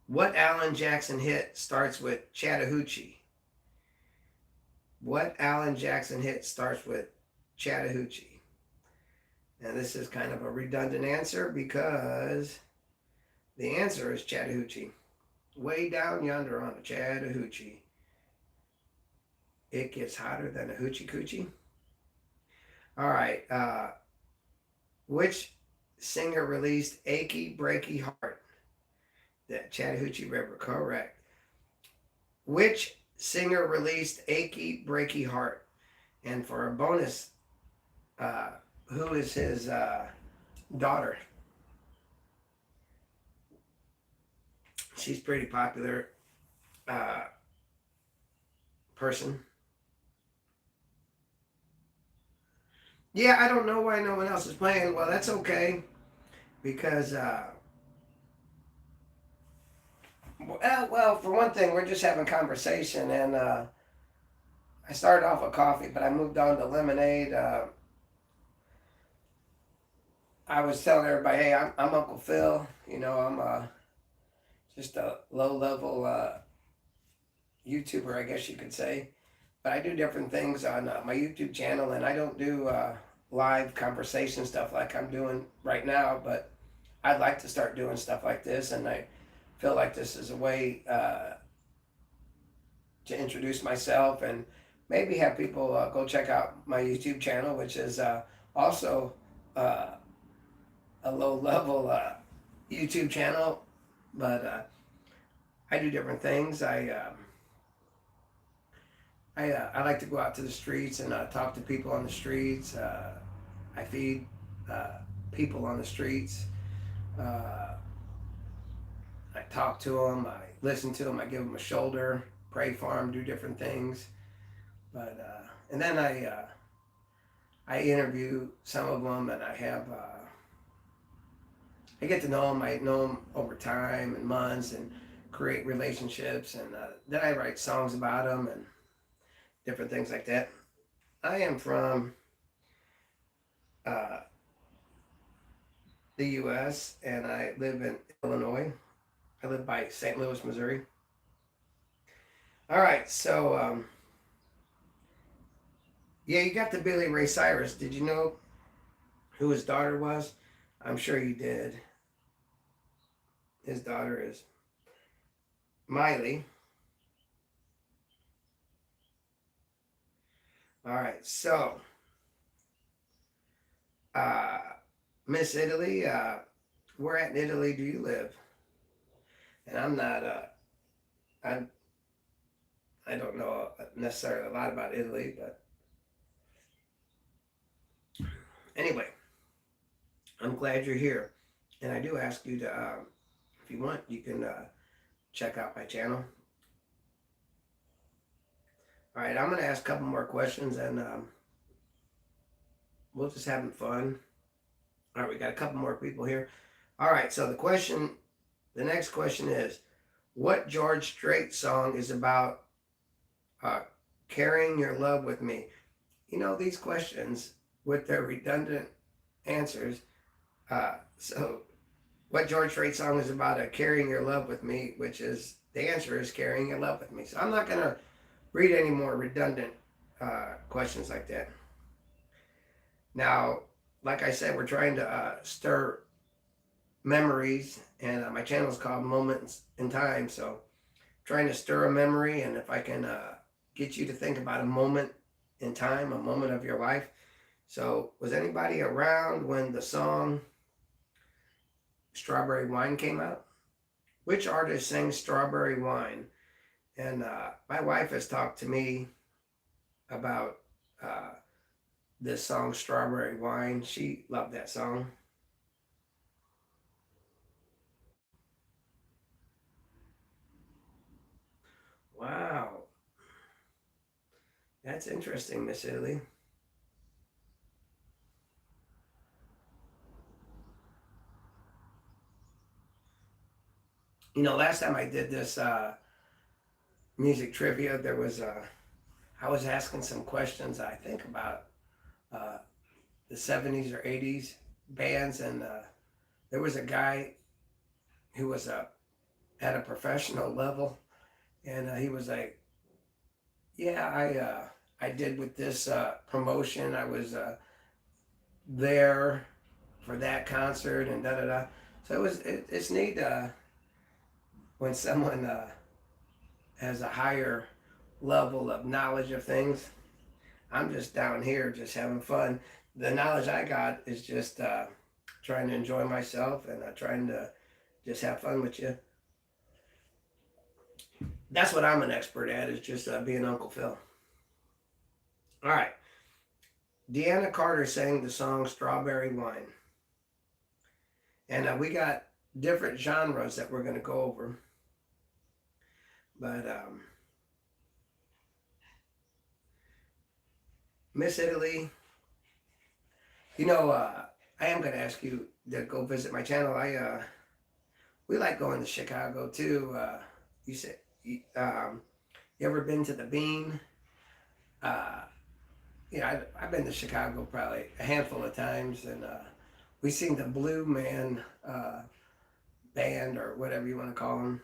Speaker 1: What Alan Jackson hit starts with Chattahoochee? What Alan Jackson hit starts with Chattahoochee? And this is kind of a redundant answer because the answer is Chattahoochee. Way down yonder on the Chattahoochee. It gets hotter than a hoochie coochie. All right. Which singer released Achy Breaky Heart? The Chattahoochee River, correct. Which singer released Achy Breaky Heart? And for a bonus, who is his daughter? She's pretty popular uh, person. Yeah, I don't know why no one else is playing. Well, that's okay because, well, for one thing, we're just having conversation, and I started off with coffee, but I moved on to lemonade. I was telling everybody, hey, I'm Uncle Phil. You know, I'm just a low level YouTuber, I guess you could say. But I do different things on my YouTube channel, and I don't do live conversation stuff like I'm doing right now. But I'd like to start doing stuff like this, and I feel like this is a way to introduce myself and maybe have people go check out my YouTube channel, which is also uh, a low level YouTube channel, but I do different things. I like to go out to the streets and talk to people on the streets. I feed people on the streets. Uh, I talk to them. I listen to them. I give them a shoulder, pray for them, do different things. But and then I interview some of them, and I get to know them. I know them over time and months, and create relationships, and then I write songs about them and different things like that. I am from uh, the U.S. and I live in Illinois. I live by St. Louis, Missouri. All right, so yeah, you got the Billy Ray Cyrus. Did you know who his daughter was? I'm sure you did. His daughter is Miley. All right, so uh, Miss Italy, where at in Italy do you live? And I'm not, I'm, I don't know necessarily a lot about Italy, but anyway, I'm glad you're here. And I do ask you to, if you want, you can check out my channel. All right, I'm going to ask a couple more questions, and we'll just having fun. All right, we got a couple more people here. All right, so the next question is, what George Strait song is about carrying your love with me? You know, these questions with their redundant answers. So what George Strait song is about carrying your love with me, which is, the answer is carrying your love with me. So I'm not going to read any more redundant questions like that. Now, like I said, we're trying to stir memories, and my channel is called Moments in Time. So trying to stir a memory, and if I can get you to think about a moment in time, a moment of your life. So was anybody around when the song Strawberry Wine came out? Which artist sang Strawberry Wine? And my wife has talked to me about this song Strawberry Wine. She loved that song. Wow, that's interesting, Miss Italy. You know, last time I did this music trivia, there was I was asking some questions, I think, about uh, the 70s or 80s bands, and there was a guy who was at a professional level, and he was like, yeah, I did with this promotion. I was there for that concert and da da da. So it's neat when someone has a higher level of knowledge of things. I'm just down here just having fun. The knowledge I got is just trying to enjoy myself and trying to just have fun with you. That's what I'm an expert at, is just being Uncle Phil. All right. Deanna Carter sang the song Strawberry Wine. And we got different genres that we're going to go over. But Miss Italy, I am going to ask you to go visit my channel. We like going to Chicago too. You said, you ever been to the Bean? I've been to Chicago probably a handful of times, and we seen the Blue Man band, or whatever you want to call them.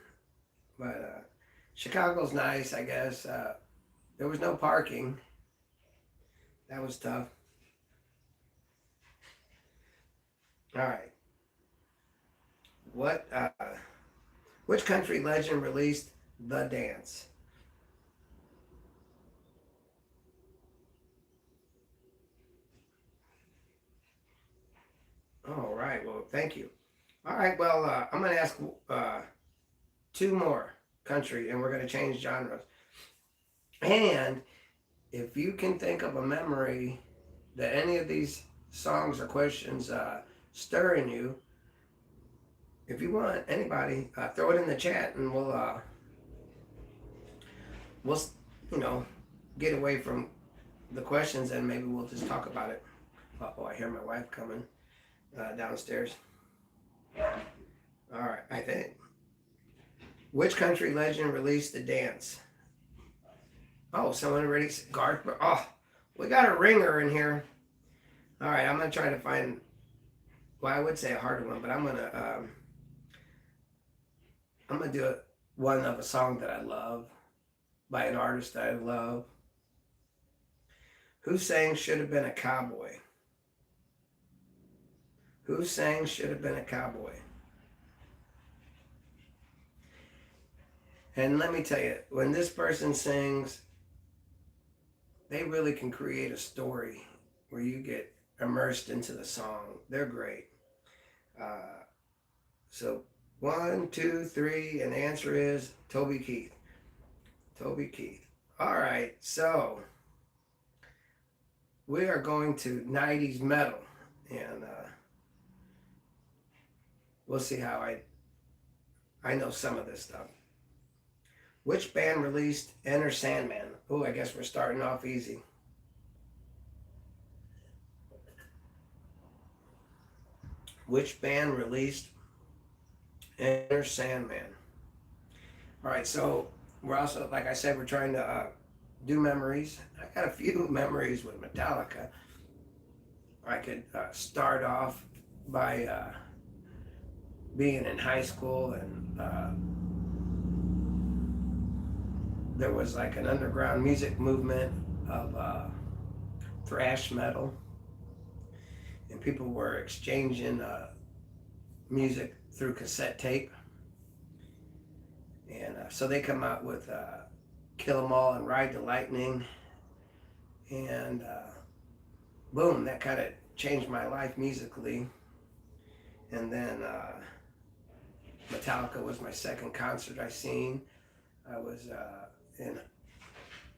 Speaker 1: But Chicago's nice, I guess. There was no parking. That was tough. All right. Which country legend released The Dance? All right. Well, thank you. All right. Well, I'm going to ask two more country, and we're going to change genres. And if you can think of a memory that any of these songs or questions stir in you, if you want, anybody, throw it in the chat, and we'll get away from the questions, and maybe we'll just talk about it. Oh, I hear my wife coming downstairs. All right, I think. Which country legend released The Dance? Oh, someone already, Garth. Oh, we got a ringer in here. All right, I'm gonna try to find. Well, I would say a harder one, but I'm gonna do one of a song that I love by an artist that I love. Who sang "Should Have Been a Cowboy"? Who sang "Should Have Been a Cowboy"? And let me tell you, when this person sings, they really can create a story where you get immersed into the song. They're great. So 1, 2, 3, and the answer is Toby Keith. Toby Keith. All right, so we are going to 90s metal, and we'll see how I know some of this stuff. Which band released Enter Sandman? Oh, I guess we're starting off easy. Which band released Enter Sandman? All right, so we're also, like I said, we're trying to do memories. I got a few memories with Metallica. I could start off by being in high school, and there was like an underground music movement of thrash metal, and people were exchanging music through cassette tape, and so they come out with Kill 'Em All and Ride the Lightning, and boom, that kind of changed my life musically. And then Metallica was my second concert I seen. I was in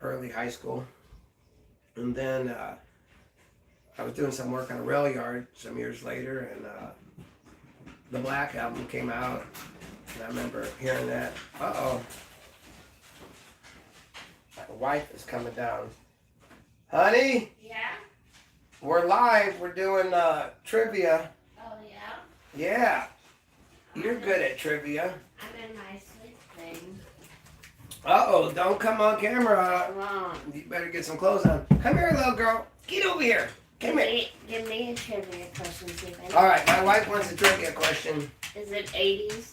Speaker 1: early high school, and then I was doing some work on a rail yard some years later, and the Black Album came out, and I remember hearing that. My wife is coming down. Honey?
Speaker 2: Yeah?
Speaker 1: We're live. We're doing trivia.
Speaker 2: Oh, yeah?
Speaker 1: Yeah. You're good at trivia.
Speaker 2: I'm in my sleep thing.
Speaker 1: Don't come on camera.
Speaker 2: Come on.
Speaker 1: You better get some clothes on. Come here, little girl. Get over here. Come here.
Speaker 2: Give me a trivia question, Stephen.
Speaker 1: All right, my wife wants a trivia question.
Speaker 2: Is it 80s?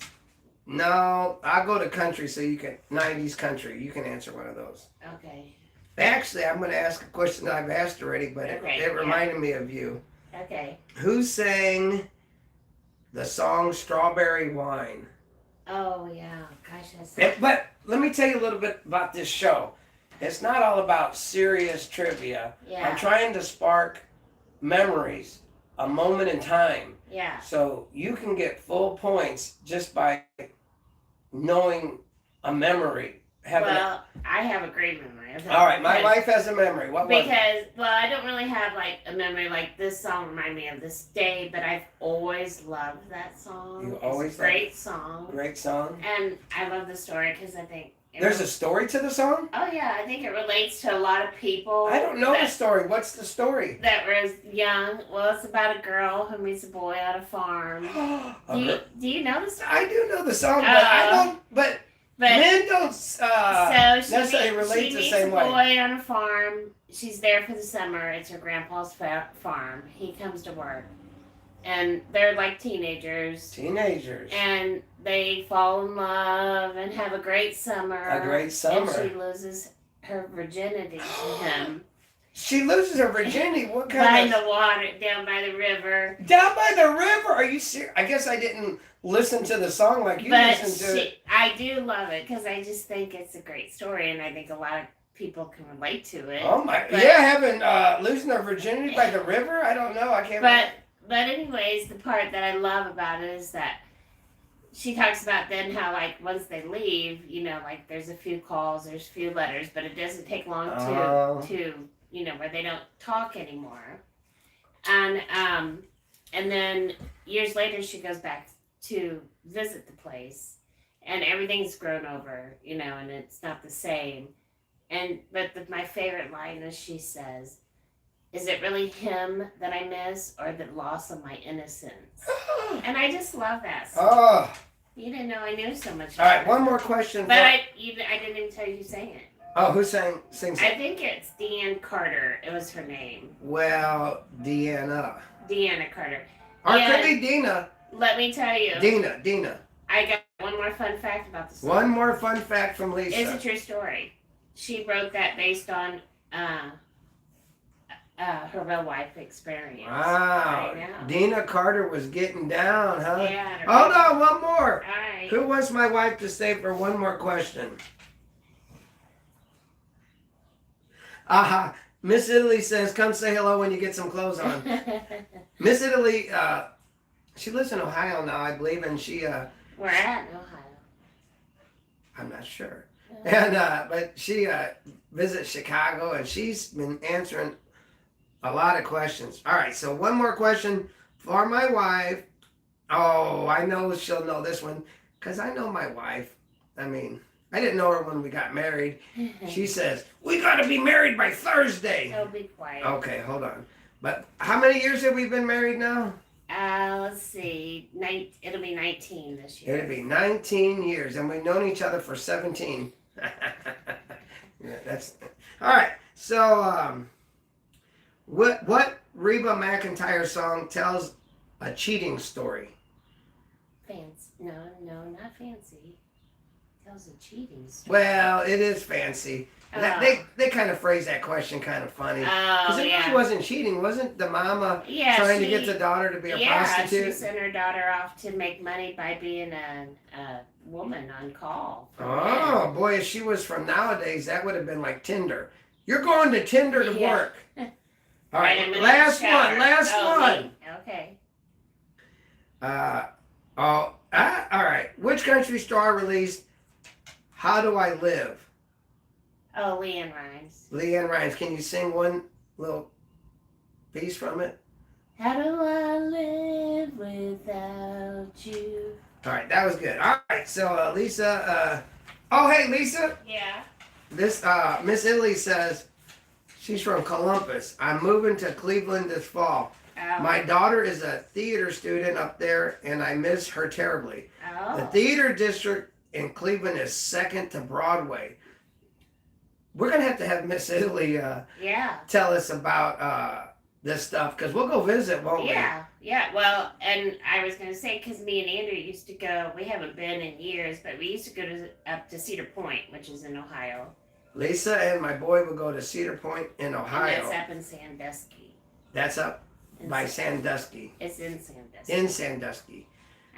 Speaker 1: No, I'll go to country so you can, 90s country. You can answer one of those.
Speaker 2: Okay.
Speaker 1: Actually, I'm going to ask a question that I've asked already, but it reminded me of you.
Speaker 2: Okay.
Speaker 1: Who sang the song Strawberry Wine?
Speaker 2: Oh, yeah. Gosh,
Speaker 1: But let me tell you a little bit about this show. It's not all about serious trivia.
Speaker 2: Yeah.
Speaker 1: I'm trying to spark memories, a moment in time.
Speaker 2: Yeah.
Speaker 1: So you can get full points just by knowing a memory have
Speaker 2: Well, I have a great memory of it.
Speaker 1: all right, my
Speaker 2: because-
Speaker 1: wife has a memory. What was it?
Speaker 2: Because, well, I don't really have like a memory like this song remind me of this day, but I've always loved that song.
Speaker 1: You
Speaker 2: It's
Speaker 1: always
Speaker 2: a great song,
Speaker 1: Great song.
Speaker 2: and I love the story because I think
Speaker 1: There's a story to the song?
Speaker 2: Oh yeah, I think it relates to a lot of people.
Speaker 1: I don't know the
Speaker 2: that,
Speaker 1: story. What's the story?
Speaker 2: that was young. Well, it's about a girl who meets a boy on a farm. Do you know the story?
Speaker 1: I do know the song, but I don't. But men don't
Speaker 2: so
Speaker 1: necessarily relate
Speaker 2: she
Speaker 1: the
Speaker 2: meets
Speaker 1: same
Speaker 2: a
Speaker 1: way.
Speaker 2: boy on a farm. She's there for the summer. It's her grandpa's farm. He comes to work, and they're like teenagers,
Speaker 1: Teenagers.
Speaker 2: and they fall in love and have a great summer.
Speaker 1: A great summer.
Speaker 2: And she loses her virginity to him.
Speaker 1: She loses her virginity. What
Speaker 2: By
Speaker 1: kind of
Speaker 2: the water, down by the river.
Speaker 1: down by the river? Are you serious? I guess I didn't listen to the song like you
Speaker 2: But
Speaker 1: listened to it.
Speaker 2: I do love it because I just think it's a great story, and I think a lot of people can relate to it.
Speaker 1: Oh my!
Speaker 2: But-
Speaker 1: Yeah, having losing her virginity by the river. I don't know. I can't.
Speaker 2: But anyways, the part that I love about it is that she talks about then how like once they leave, like there's a few calls, there's a few letters, but it doesn't take long
Speaker 1: Oh.
Speaker 2: to where they don't talk anymore. And then years later she goes back to visit the place and everything's grown over, and it's not the same. But my favorite line is she says, "Is it really him that I miss or the loss of my innocence?" And I just love that song.
Speaker 1: Oh.
Speaker 2: You didn't know I knew so much.
Speaker 1: All right.
Speaker 2: about
Speaker 1: One
Speaker 2: it.
Speaker 1: more question.
Speaker 2: But I didn't even tell you who sang it.
Speaker 1: Oh, who sings
Speaker 2: I
Speaker 1: it?
Speaker 2: think it's Deanne Carter. It was her name.
Speaker 1: Well, Deanna.
Speaker 2: Deanna Carter.
Speaker 1: Or it
Speaker 2: Yeah.
Speaker 1: could be Dina.
Speaker 2: Let me tell you.
Speaker 1: Dina.
Speaker 2: I got one more fun fact about the song.
Speaker 1: One more fun fact from Lisa.
Speaker 2: It's a true story. She wrote that based on her real life experience.
Speaker 1: Wow.
Speaker 2: I know.
Speaker 1: Dina Carter was getting down, huh?
Speaker 2: Yeah.
Speaker 1: Hold on, one more.
Speaker 2: All right.
Speaker 1: Who wants my wife to stay for one more question? Aha. Miss Italy says, come say hello when you get some clothes on. Miss Italy, she lives in Ohio now, I believe, and she,
Speaker 2: We're at Ohio.
Speaker 1: I'm not sure. And, but she visits Chicago, and she's been answering a lot of questions. All right, so one more question for my wife. Oh, I know she'll know this one, because I know my wife. I mean, I didn't know her when we got married. She says, we got to be married by Thursday.
Speaker 2: Oh, be quiet.
Speaker 1: Okay, hold on. But how many years have we been married now?
Speaker 2: Let's see. It'll be 19 this year.
Speaker 1: It'll be 19 years, and we've known each other for 17. Yeah, that's all right. So, what Reba McEntire song tells a cheating story?
Speaker 2: Fancy. No, not fancy. Tells a cheating story.
Speaker 1: Well, it is fancy. They kind of phrase that question kind of funny. Because it really wasn't cheating. Wasn't the mama trying to get the daughter to be a prostitute?
Speaker 2: She sent her daughter off to make money by being a woman on call.
Speaker 1: Oh, boy, if she was from nowadays, that would have been like Tinder. You're going to Tinder to
Speaker 2: Yeah.
Speaker 1: work. All right,
Speaker 2: I'm in the
Speaker 1: last
Speaker 2: shower.
Speaker 1: one, last
Speaker 2: Oh,
Speaker 1: one.
Speaker 2: me. Okay.
Speaker 1: All right. Which country star released How Do I Live?
Speaker 2: Oh, Leanne Rimes.
Speaker 1: Leanne Rimes. Can you sing one little piece from it?
Speaker 2: How do I live without you?
Speaker 1: All right, that was good. All right, so Lisa. Oh, hey, Lisa.
Speaker 2: Yeah.
Speaker 1: This Miss Italy says she's from Columbus. I'm moving to Cleveland this fall.
Speaker 2: Oh.
Speaker 1: My daughter is a theater student up there, and I miss her terribly. The
Speaker 2: Oh.
Speaker 1: theater district in Cleveland is second to Broadway. We're gonna have Miss Italy
Speaker 2: Yeah.
Speaker 1: tell us about this stuff because we'll go visit, won't
Speaker 2: Yeah. Yeah. Well, and I was gonna say because me and Andrew used to go. We haven't been in years, but we used to go up to Cedar Point, which is in Ohio.
Speaker 1: we? Lisa and my boy will go to Cedar Point in
Speaker 2: And
Speaker 1: Ohio.
Speaker 2: that's up in Sandusky.
Speaker 1: That's up by Sandusky.
Speaker 2: It's in Sandusky.
Speaker 1: In Sandusky.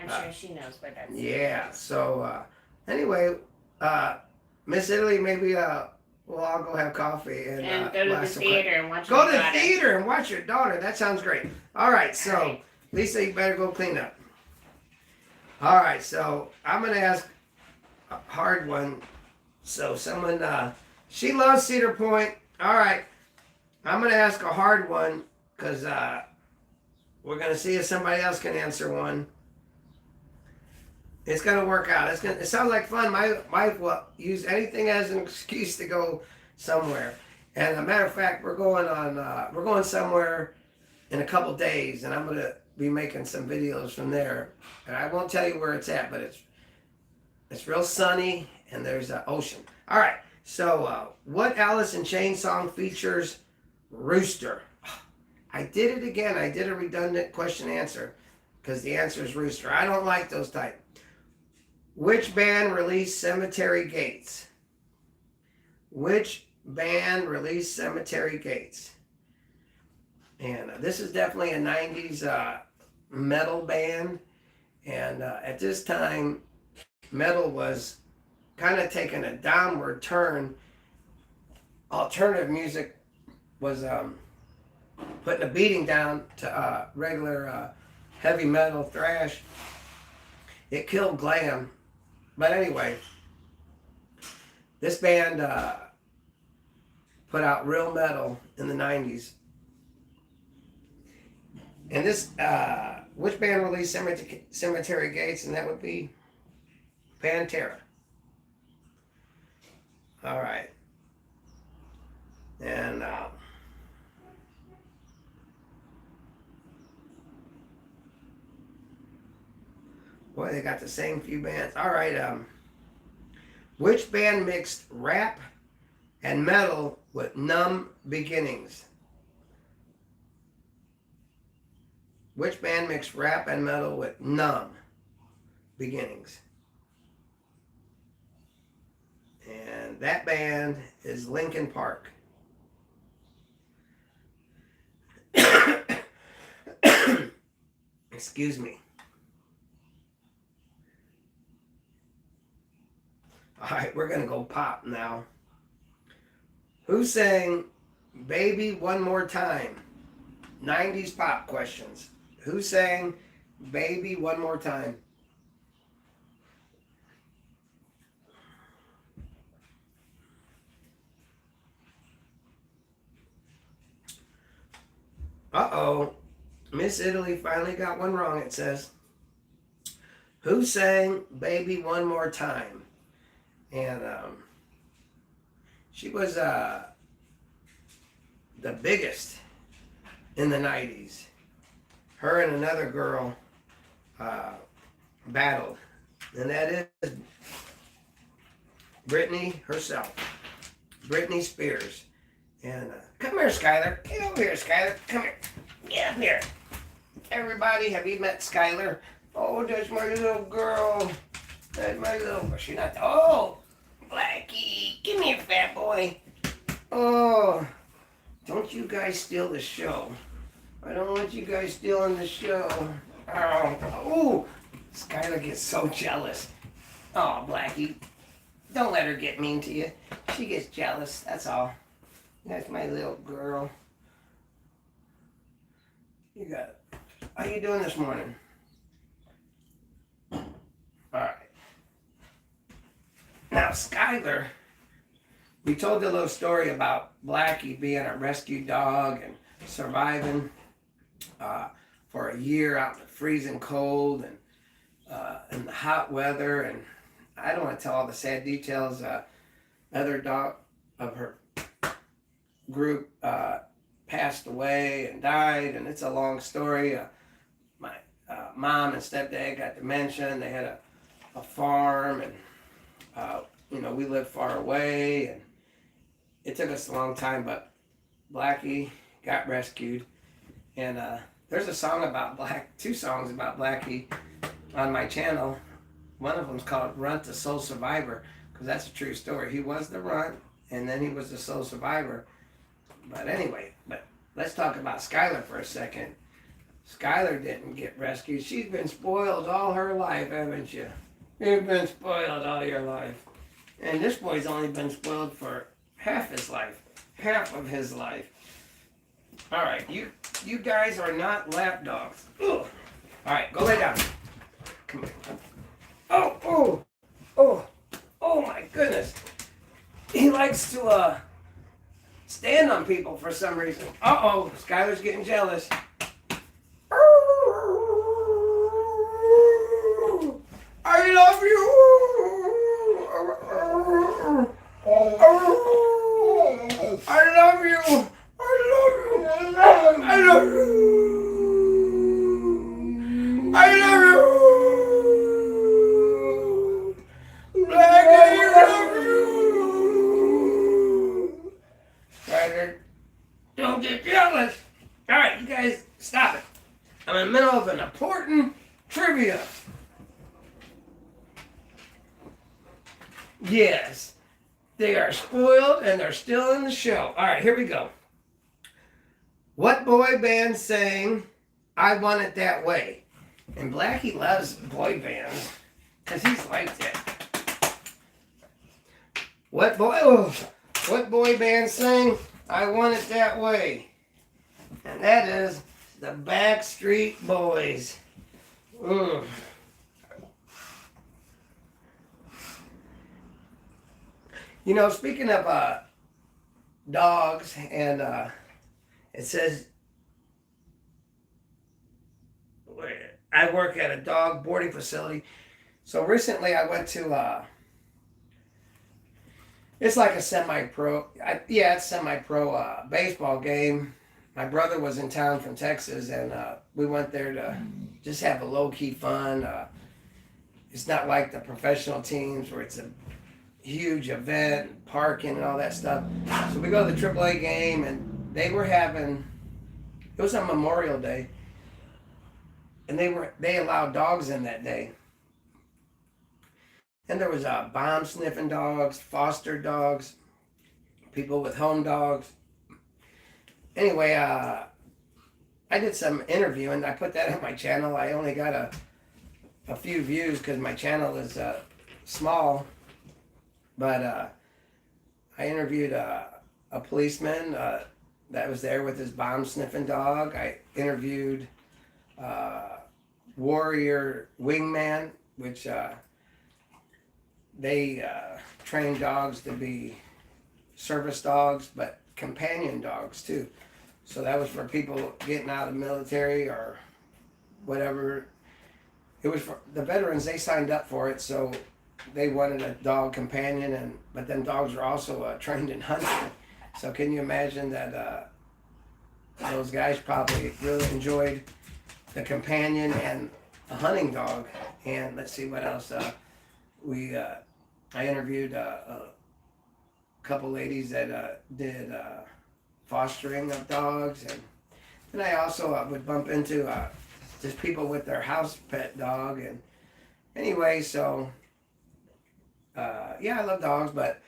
Speaker 2: I'm sure she knows where that's.
Speaker 1: Yeah. So anyway, Miss Italy, maybe we'll all go have coffee and
Speaker 2: go to
Speaker 1: we'll
Speaker 2: the
Speaker 1: ask some
Speaker 2: theater and watch.
Speaker 1: Go
Speaker 2: your
Speaker 1: to
Speaker 2: daughter.
Speaker 1: theater and watch your daughter. That sounds great. All right, so
Speaker 2: All right.
Speaker 1: Lisa, you better go clean up. All right, so I'm gonna ask a hard one So someone, she loves Cedar Point. All right, I'm gonna ask a hard one because we're gonna see if somebody else can answer one. It's gonna work out. It sounds like fun. My wife will use anything as an excuse to go somewhere. And a matter of fact, we're going somewhere in a couple days, and I'm gonna be making some videos from there. And I won't tell you where it's at, but it's real sunny and there's an ocean. All right. So what Alice in Chains song features Rooster? I did it again. I did a redundant question answer because the answer is Rooster. I don't like those type. Which band released Cemetery Gates? Which band released Cemetery Gates? And this is definitely a 90s metal band. And at this time, metal was kind of taking a downward turn. Alternative music was putting a beating down to regular heavy metal thrash. It killed glam. But anyway, this band put out real metal in the 90s. And this, which band released Cemetery Gates? And that would be Pantera. All right. And boy, they got the same few bands. All right. Which band mixed rap and metal with Numb Beginnings? Which band mixed rap and metal with Numb Beginnings? And that band is Linkin Park. Excuse me. All right, we're going to go pop now. Who sang Baby One More Time? 90s pop questions. Who sang Baby One More Time? Uh-oh. Miss Italy finally got one wrong, it says. Who sang Baby One More Time? And she was the biggest in the 90s. Her and another girl battled. And that is Britney herself. Britney Spears. And come here, Skylar. Get over here, Skylar. Come here. Get up here. Everybody, have you met Skylar? Oh, that's my little girl. That's my little girl. She's not. Oh, Blackie. Give me a fat boy. Oh, don't you guys steal the show. I don't want you guys stealing the show. Oh, Skylar gets so jealous. Oh, Blackie. Don't let her get mean to you. She gets jealous, that's all. That's my little girl. You got it. How you doing this morning? All right. Now, Skylar, we told the little story about Blackie being a rescue dog and surviving for a year out in the freezing cold and in the hot weather. And I don't want to tell all the sad details. Other dog of her group passed away and died, and it's a long story. My mom and stepdad got dementia, and they had a farm, and we lived far away, and it took us a long time, but Blackie got rescued. And there's a song about two songs about Blackie on my channel. One of them's called Runt the Soul Survivor, because that's a true story. He was the runt, and then he was the sole survivor. But anyway, let's talk about Skylar for a second. Skylar didn't get rescued. She's been spoiled all her life, haven't you? You've been spoiled all your life. And this boy's only been spoiled for half his life. Half of his life. All right, you guys are not lap dogs. Ugh. All right, go lay down. Come here. Oh my goodness. he likes to stand on people for some reason. Uh-oh, Skylar's getting jealous. I love you. I love you. I love you. I love you. I love you. Black, I love you. Skylar, don't get jealous. All right, you guys, stop it. I'm in the middle of an important trivia. Yes, they are spoiled and they're still in the show. All right, here we go. What boy band sang I Want It That Way? And Blackie loves boy bands because he's like that. What boy band sang I Want It That Way? And that is the Backstreet Boys. Ugh. You know, speaking of dogs, and it says I work at a dog boarding facility. So recently I went to it's like a semi-pro, it's semi-pro baseball game. My brother was in town from Texas, and we went there to just have a low-key fun. It's not like the professional teams where it's a huge event, parking and all that stuff. So we go to the AAA game, and they were having, it was on Memorial Day, and they allowed dogs in that day. And there was bomb sniffing dogs, foster dogs, people with home dogs. Anyway, I did some interviewing. I put that on my channel. I only got a few views because my channel is small. But I interviewed a policeman that was there with his bomb sniffing dog. I interviewed Warrior Wingman, which they train dogs to be service dogs, but companion dogs too. So that was for people getting out of the military or whatever. It was for the veterans. They signed up for it, so they wanted a dog companion, but then dogs are also trained in hunting. So can you imagine that those guys probably really enjoyed the companion and a hunting dog. And let's see what else. I interviewed a couple ladies that did fostering of dogs, and then I also would bump into just people with their house pet dog. And anyway, so I love dogs, but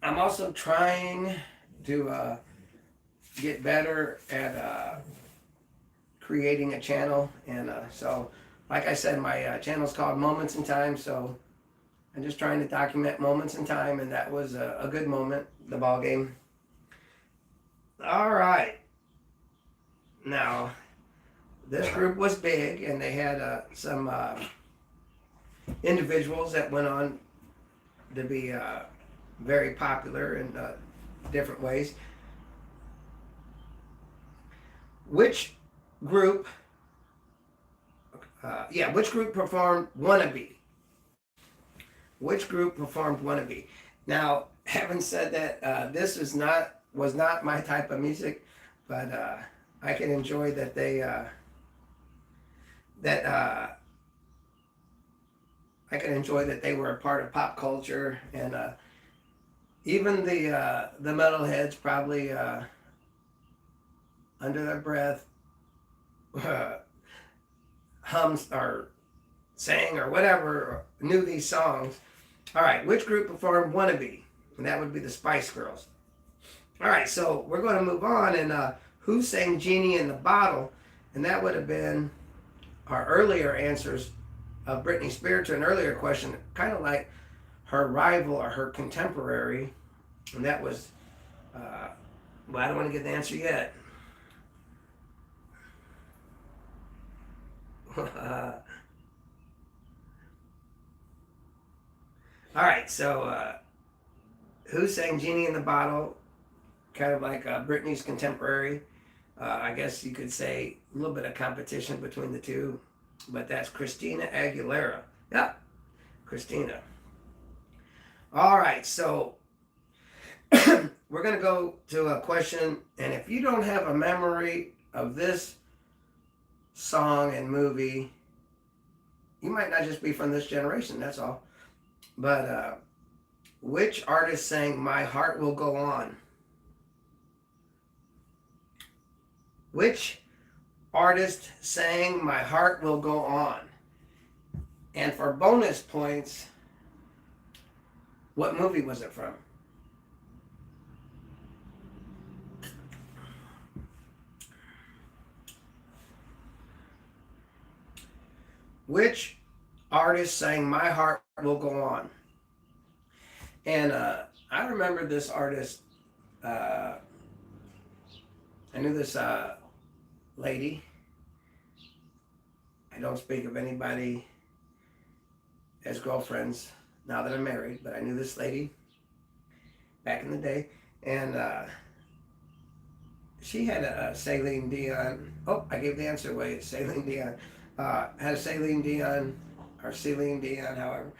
Speaker 1: I'm also trying to get better at creating a channel. And so, like I said, my channel's called Moments in Time, so I'm just trying to document moments in time, and that was a good moment, the ball game. All right. Now, this group was big, and they had some individuals that went on to be very popular in different ways. Which group performed Wannabe? Which group performed Wannabe? Now, having said that, this was not my type of music, but I can enjoy that they I can enjoy that they were a part of pop culture, and even the metalheads probably under their breath hums or sang or whatever, or knew these songs. All right, which group performed Wannabe? And that would be the Spice Girls. All right, so we're going to move on, and who sang Genie in the Bottle? And that would have been our earlier answers of Britney Spears to an earlier question, kind of like her rival or her contemporary, and that was, well, I don't want to get the answer yet. All right, so who sang Genie in the Bottle, kind of like Britney's contemporary. I guess you could say a little bit of competition between the two, but that's Christina Aguilera. Yep, Christina. All right, so we're going to go to a question, and if you don't have a memory of this song and movie, you might not just be from this generation, that's all. But which artist sang My Heart Will Go On? Which artist sang My Heart Will Go On? And for bonus points, what movie was it from? Which artist sang My Heart Will Go On? And I remember this artist. I knew this lady. I don't speak of anybody as girlfriends now that I'm married, but I knew this lady back in the day. And she had a Celine Dion. Oh, I gave the answer away. It's Celine Dion. Had a Celine Dion, or Celine Dion, however,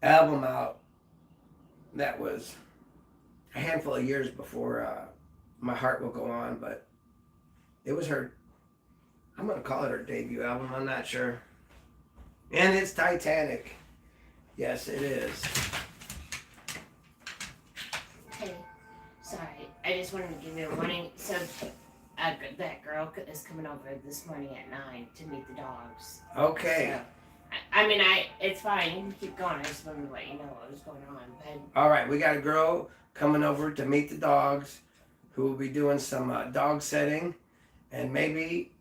Speaker 1: album out that was a handful of years before My Heart Will Go On, but it was her, I'm going to call it her debut album, I'm not sure. And it's Titanic. Yes, it is.
Speaker 2: Hey, sorry. I just wanted to give you a warning. So, that girl is coming over this morning at 9 to meet the dogs.
Speaker 1: Okay.
Speaker 2: So, it's fine. You can keep going. I just wanted to let you know what was going on. But
Speaker 1: All right, we got a girl coming over to meet the dogs who will be doing some dog setting, and maybe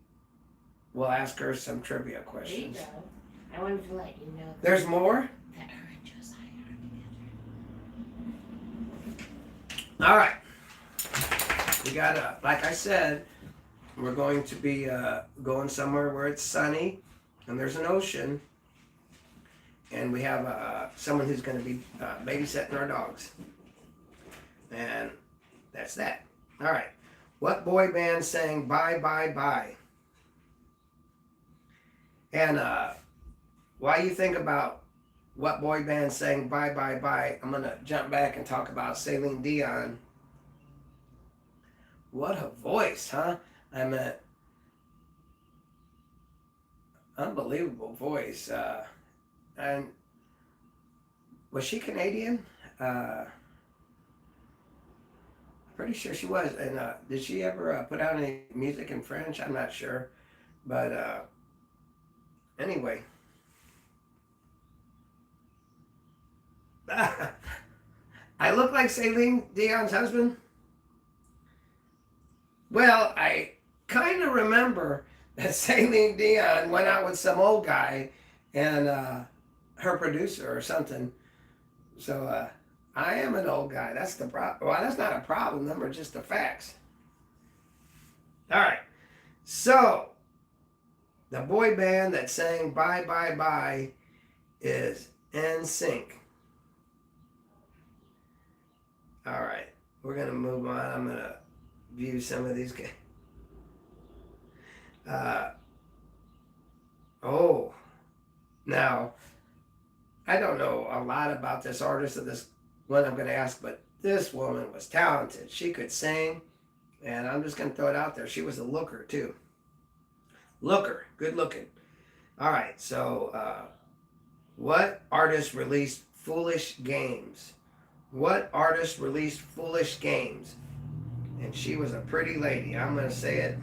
Speaker 1: we'll ask her some trivia
Speaker 2: there you
Speaker 1: questions.
Speaker 2: go. I wanted to let you know
Speaker 1: There's more?
Speaker 2: that her and Josiah are together.
Speaker 1: All right. We got, like I said, we're going to be going somewhere where it's sunny and there's an ocean. And we have someone who's going to be babysitting our dogs. And that's that. All right. What boy band sang Bye, Bye, Bye? And while you think about what boy band sang Bye, Bye, Bye, I'm going to jump back and talk about Celine Dion. What a voice, huh? I mean, unbelievable voice. And was she Canadian? Pretty sure she was. And did she ever put out any music in French? I'm not sure. But anyway. I look like Celine Dion's husband? Well, I kind of remember that Celine Dion went out with some old guy and her producer or something. So I am an old guy. That's the problem. Well, that's not a problem. Them are just the facts. All right. So the boy band that sang Bye, Bye, Bye is NSYNC. All right. We're going to move on. I'm going to view some of these guys. Now, I don't know a lot about this artist or this one I'm going to ask, but this woman was talented. She could sing, and I'm just going to throw it out there. She was a looker, too. Looker, good looking. All right, so what artist released Foolish Games? What artist released Foolish Games? And she was a pretty lady. I'm going to say it.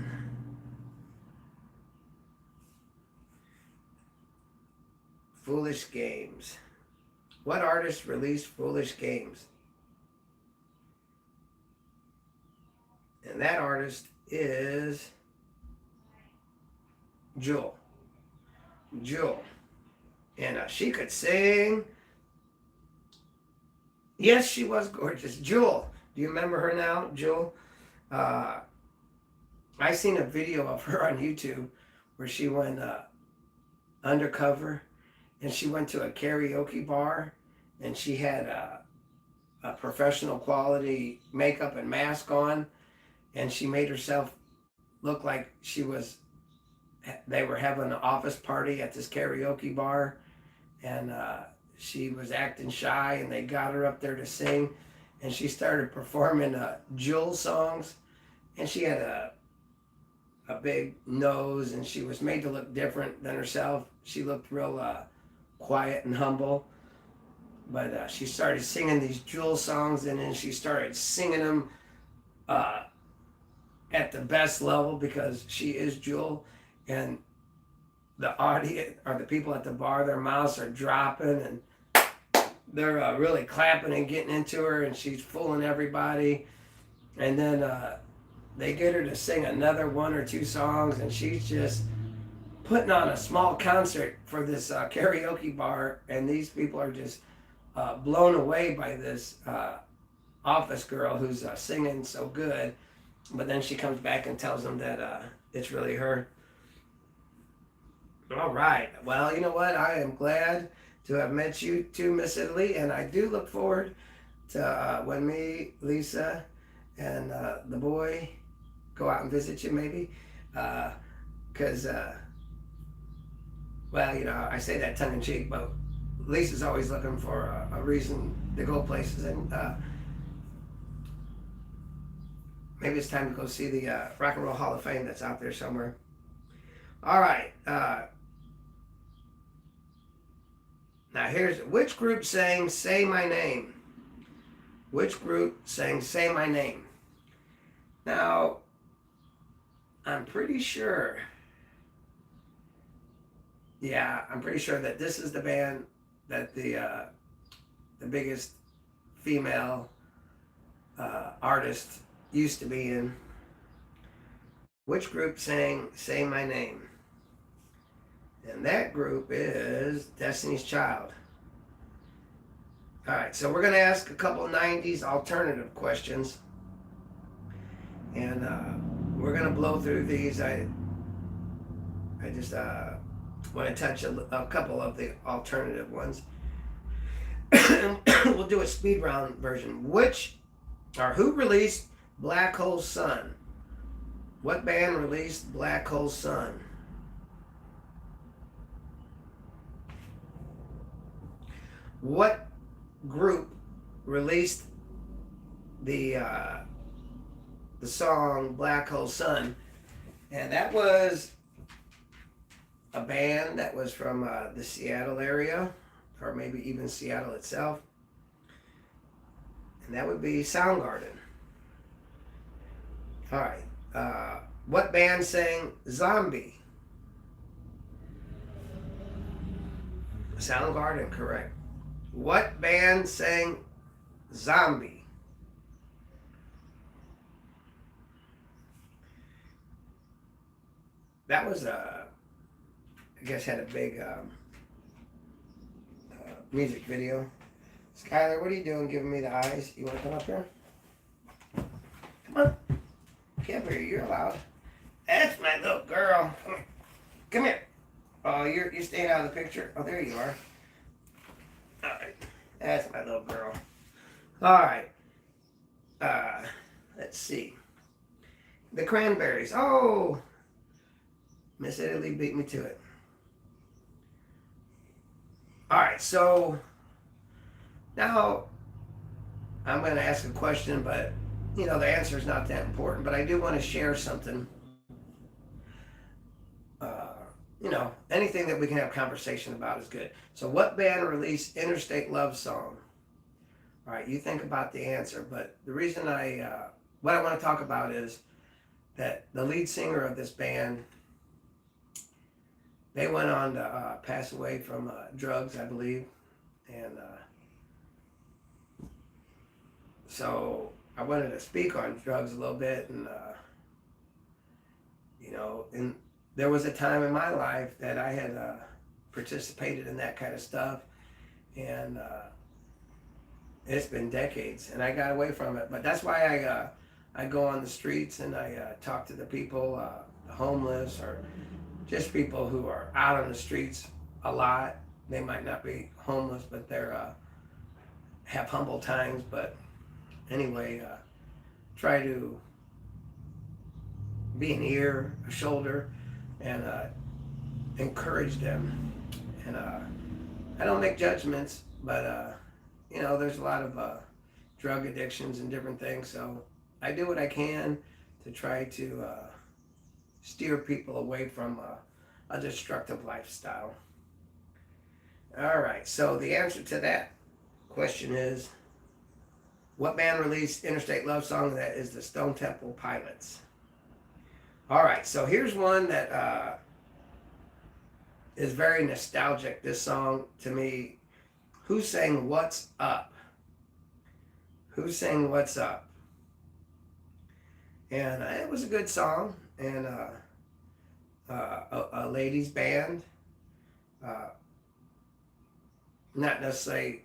Speaker 1: Foolish Games. What artist released Foolish Games? And that artist is Jewel. Jewel. And she could sing. Yes, she was gorgeous. Jewel. Do you remember her now, Jewel? I seen a video of her on YouTube where she went undercover, and she went to a karaoke bar, and she had a professional quality makeup and mask on, and she made herself look like they were having an office party at this karaoke bar, and she was acting shy, and they got her up there to sing, and she started performing Jewel songs, and she had a big nose, and she was made to look different than herself. She looked real quiet and humble, but she started singing these Jewel songs, and then she started singing them at the best level because she is Jewel, and the audience or the people at the bar, their mouths are dropping, and they're really clapping and getting into her, and she's fooling everybody. And then they get her to sing another one or two songs, and she's just putting on a small concert for this karaoke bar, and these people are just blown away by this office girl who's singing so good. But then she comes back and tells them that it's really her. All right. Well, you know what? I am glad to have met you too, Miss Italy, and I do look forward to when me, Lisa, and the boy go out and visit you, maybe. Because, well, you know, I say that tongue in cheek, but Lisa's always looking for a reason to go places, and maybe it's time to go see the Rock and Roll Hall of Fame that's out there somewhere. All right. Now here's, which group sang Say My Name? Which group sang Say My Name? Now, I'm pretty sure, I'm pretty sure that this is the band that the biggest female artist used to be in. Which group sang Say My Name? And that group is Destiny's Child. All right, so we're going to ask a couple 90s alternative questions. And we're going to blow through these. I just want to touch a couple of the alternative ones. We'll do a speed round version. Who released Black Hole Sun? What band released Black Hole Sun? What group released the song Black Hole Sun? And that was a band that was from the Seattle area, or maybe even Seattle itself. And that would be Soundgarden. All right. What band sang Zombie? Soundgarden, correct. What band sang Zombie? That was I guess had a big music video. Skylar, what are you doing giving me the eyes? You want to come up here? Come on. Come here, you're allowed. That's my little girl. Come here. Come here. Oh, you're staying out of the picture? Oh, there you are. All right. That's my little girl. All right. Let's see. The Cranberries. Oh, Miss Italy beat me to it. All right, so now I'm going to ask a question, but you know the answer is not that important. But I do want to share something. You know, anything that we can have conversation about is good. So, what band released Interstate Love Song? All right, you think about the answer, but the reason what I want to talk about is that the lead singer of this band, they went on to pass away from drugs, I believe. And so I wanted to speak on drugs a little bit. And, you know, there was a time in my life that I had participated in that kind of stuff. And it's been decades, and I got away from it. But that's why I go on the streets and I talk to the people, the homeless, or just people who are out on the streets a lot. They might not be homeless, but they're have humble times, but anyway, try to be an ear, a shoulder, and encourage them. And I don't make judgments, but there's a lot of drug addictions and different things, so I do what I can to try to steer people away from a destructive lifestyle. All right, so the answer to that question is, what band released Interstate Love Song? That is the Stone Temple Pilots. All right, so here's one that is very nostalgic, this song to me. Who sang What's Up? Who sang What's Up? And it was a good song, and a ladies band. Not necessarily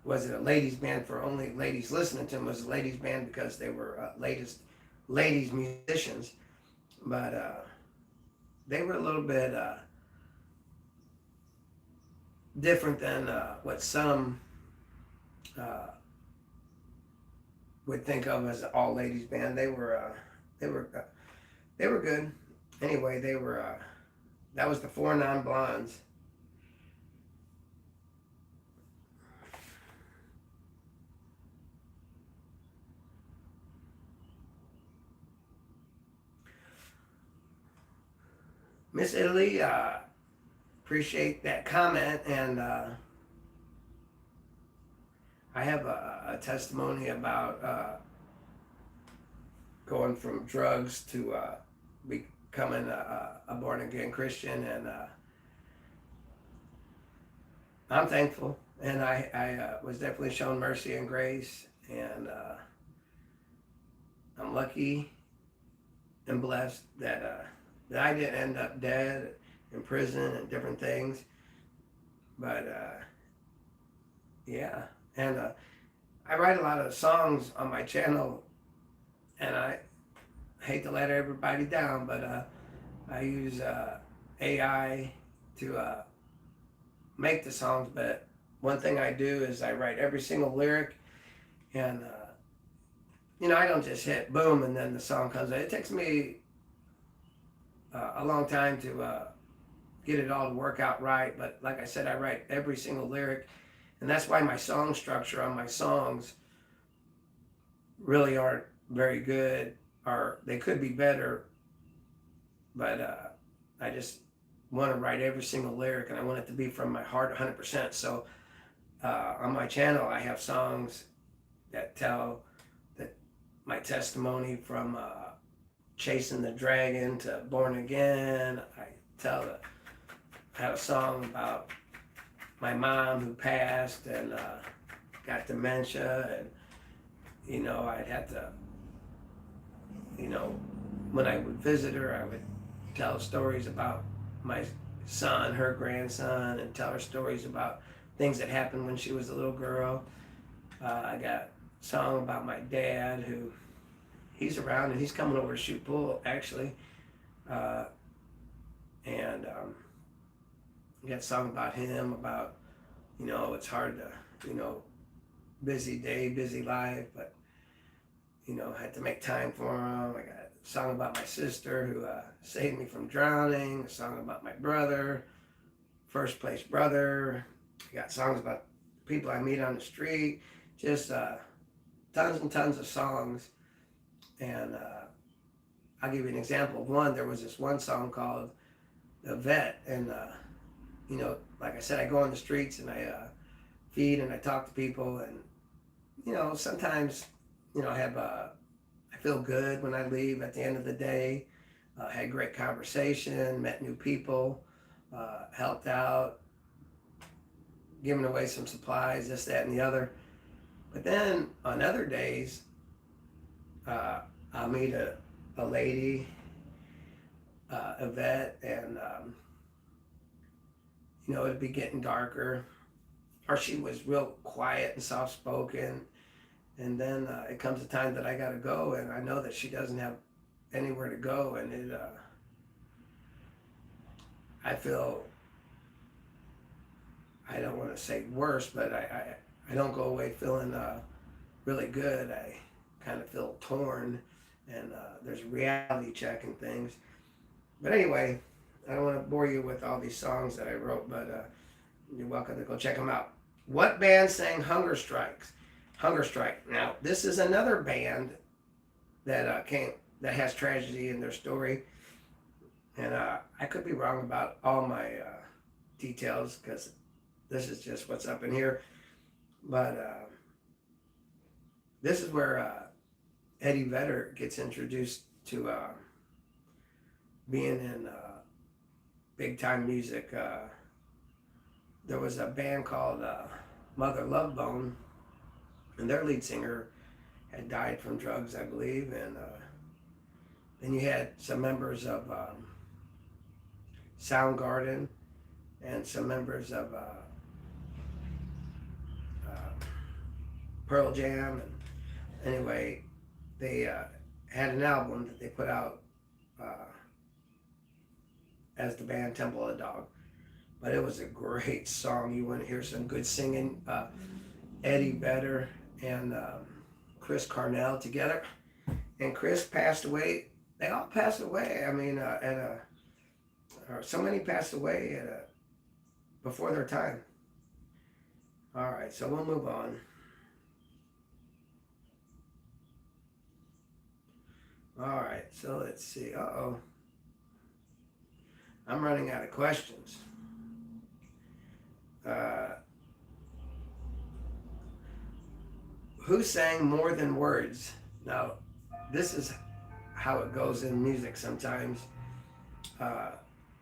Speaker 1: was it a ladies band for only ladies listening to them. It was a ladies band because they were ladies musicians, but they were a little bit different than what some would think of as an all ladies band. They were good. Anyway, that was the Four Non Blondes. Miss Italy, appreciate that comment, and I have a testimony about going from drugs to becoming a born again Christian, and I'm thankful, and I was definitely shown mercy and grace, and I'm lucky and blessed that I didn't end up dead in prison and different things. But yeah, and I write a lot of songs on my channel, and I hate to let everybody down, but I use AI to make the songs. But one thing I do is I write every single lyric, and I don't just hit boom and then the song comes out. It takes me a long time to get it all to work out right, but like I said, I write every single lyric, and that's why my song structure on my songs really aren't very good, or they could be better, but I just want to write every single lyric, and I want it to be from my heart 100%. So on my channel, I have songs that tell my testimony from chasing the dragon to born again. I had a song about my mom who passed and got dementia, and I'd have to, when I would visit her, I would tell stories about my son, her grandson, and tell her stories about things that happened when she was a little girl. I got a song about my dad, who he's around and he's coming over to shoot pool actually, and I got a song about him, about it's hard to busy day, busy life, but I had to make time for him. I got a song about my sister who saved me from drowning, a song about my brother, first place brother. I got songs about people I meet on the street, just tons and tons of songs. And I'll give you an example of one. There was this one song called The Vet, and like I said, I go on the streets and I feed and I talk to people, and sometimes I feel good when I leave at the end of the day. Had great conversation, met new people, helped out, giving away some supplies, this, that, and the other. But then on other days, I'll meet a lady, a vet, and it'd be getting darker, or she was real quiet and soft-spoken, and then it comes a time that I gotta go, and I know that she doesn't have anywhere to go, and I I don't want to say worse, but I don't go away feeling really good. I kind of feel torn, and there's a reality check and things. But anyway, I don't want to bore you with all these songs that I wrote, but you're welcome to go check them out. What band sang Hunger Strikes? Hunger Strike. Now, this is another band that that has tragedy in their story, and I could be wrong about all my details because this is just what's up in here. But this is where Eddie Vedder gets introduced to being in big time music. There was a band called Mother Love Bone, and their lead singer had died from drugs, I believe, and then you had some members of Soundgarden and some members of Pearl Jam, and anyway, they had an album that they put out as the band Temple of the Dog. But it was a great song. You want to hear some good singing. Eddie Vedder and Chris Cornell together. And Chris passed away. They all passed away. I mean, so many passed away before their time. All right, so we'll move on. All right, so let's see. Uh-oh. I'm running out of questions. Who sang More Than Words? Now, this is how it goes in music sometimes.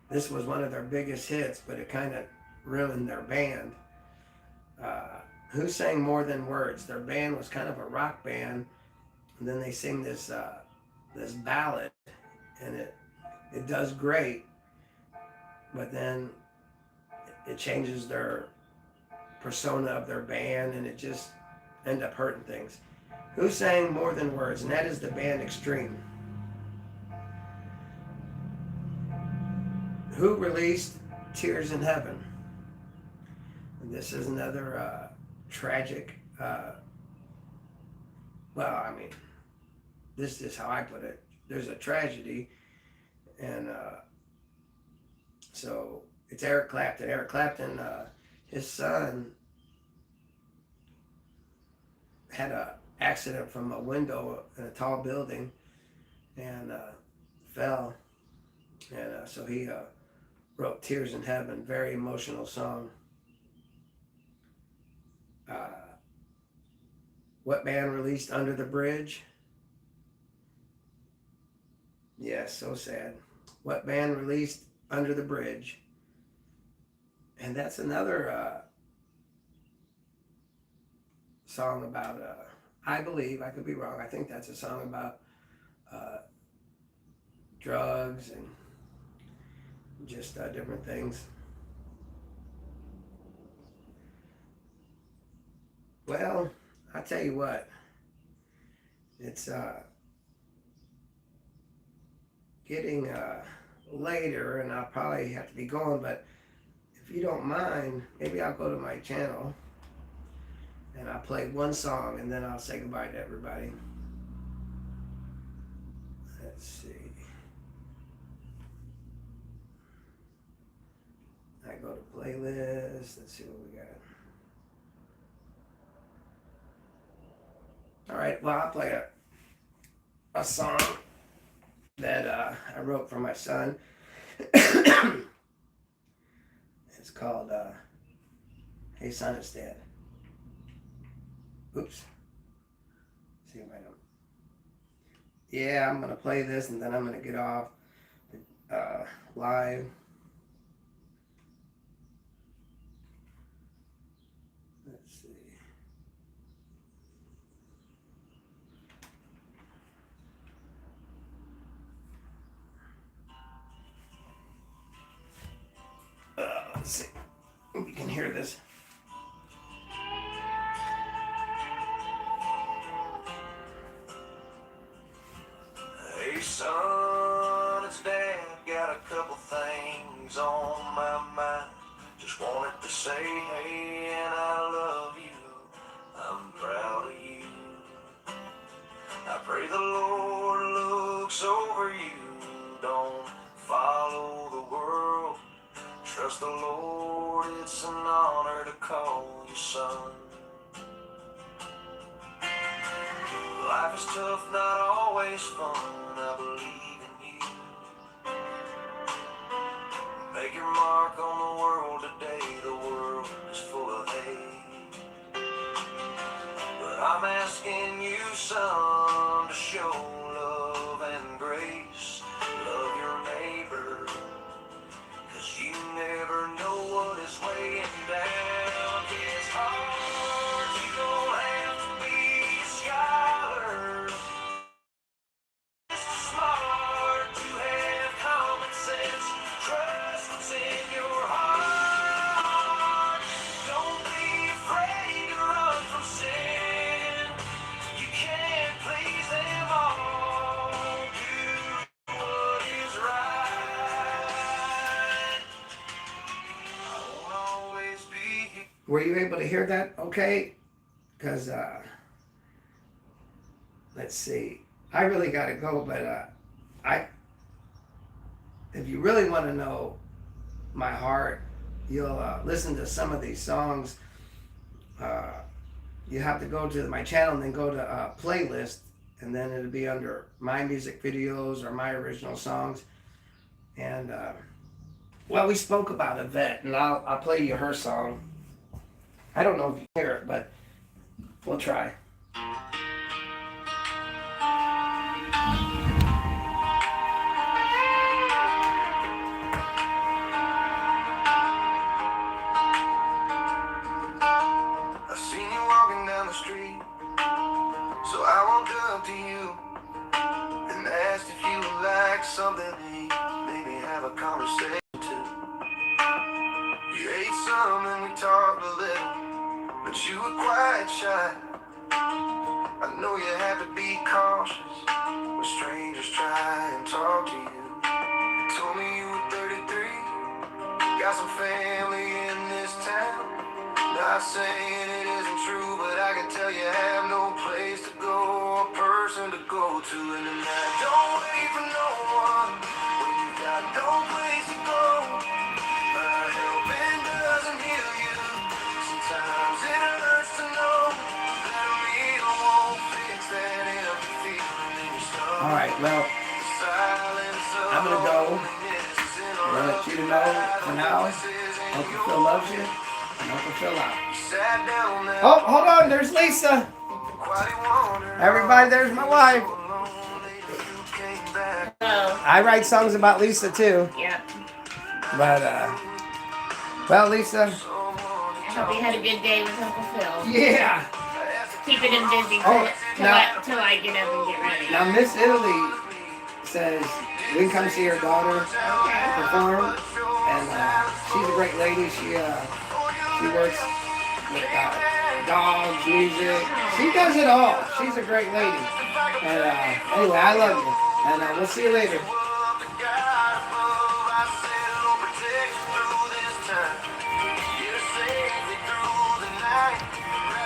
Speaker 1: This was one of their biggest hits, but it kind of ruined their band. Who sang More Than Words? Their band was kind of a rock band, and then they sing this this ballad, and it does great, but then it changes their persona of their band, and it just end up hurting things. Who sang More Than Words? And that is the band Extreme. Who released Tears in Heaven? And this is another tragic, well, I mean, this is how I put it. There's a tragedy, and so it's Eric Clapton. Eric Clapton, his son had an accident from a window in a tall building and fell, and so he wrote Tears in Heaven, very emotional song. What band released Under the Bridge? Yes, so sad. What band released Under the Bridge? And that's another song about, I believe, I could be wrong, I think that's a song about drugs and just different things. Well, I tell you what, it's getting later, and I'll probably have to be going, but if you don't mind, maybe I'll go to my channel and I'll play one song, and then I'll say goodbye to everybody. Let's see. I go to playlist. Let's see what we got. All right, well, I'll play a song that I wrote for my son. It's called Hey Son, It's Dead. Oops. See if I don't. Yeah, I'm going to play this, and then I'm going to get off live. Let's see. Let's see if you can hear this.
Speaker 3: Hey son, it's Dad. Got a couple things on my mind. Just Just wanted to say, hey, and I love you. I'm proud of you. I pray the Lord looks over you. Don't follow the world. Trust the Lord, it's an honor to call you son. Life is tough, not always fun. I believe in you. Make your mark on the world today. The world is full of hate. But I'm asking you, son, to show love and grace. Love your neighbor, 'cause you never know what is weighing down his heart. You don't have to be a scholar, just smart to have common sense. Trust what's in your heart. Don't be afraid to run from sin. You can't please them all. Do what is right. I won't always be here.
Speaker 1: Were you able to hear that okay? Because, let's see. I really got to go, but if you really want to know my heart, you'll listen to some of these songs. You have to go to my channel and then go to playlist, and then it'll be under my music videos or my original songs. And well, we spoke about Yvette, and I'll play you her song. I don't know if you hear it, but we'll try.
Speaker 3: I seen you walking down the street, so I walked up to you and asked if you would like something to eat, maybe have a conversation too. You ate some and we talked a little, but you were quite shy. I know you have to be cautious when strangers try and talk to you. You told me you were 33, got some family in this town. Not saying it isn't true, but I can tell you have no place to go, a person to go to in the night. Don't wait for no one when you got no place to go. My helping doesn't heal you. Sometimes it hurts to know that a meal won't fix that empty feeling in your stomach.
Speaker 1: All right, well,
Speaker 3: The silence of
Speaker 1: I'm gonna go.
Speaker 3: loneliness is
Speaker 1: I want you to know for now, Uncle Phil loves you, and Uncle Phil out.
Speaker 3: sat down there.
Speaker 1: Oh, hold on, there's Lisa. Everybody, there's my wife.
Speaker 2: Oh,
Speaker 1: I write songs about Lisa too,
Speaker 2: yeah.
Speaker 1: but well, Lisa,
Speaker 2: I hope you had a good day with Uncle Phil.
Speaker 1: yeah.
Speaker 2: Keeping him busy
Speaker 1: Oh,
Speaker 2: till I get up and get ready.
Speaker 1: Now Miss Italy says we can come see her daughter perform, and she's a great lady. She works with dogs, music. She does it all. She's a great lady. And anyway, I love you, and we'll see you later.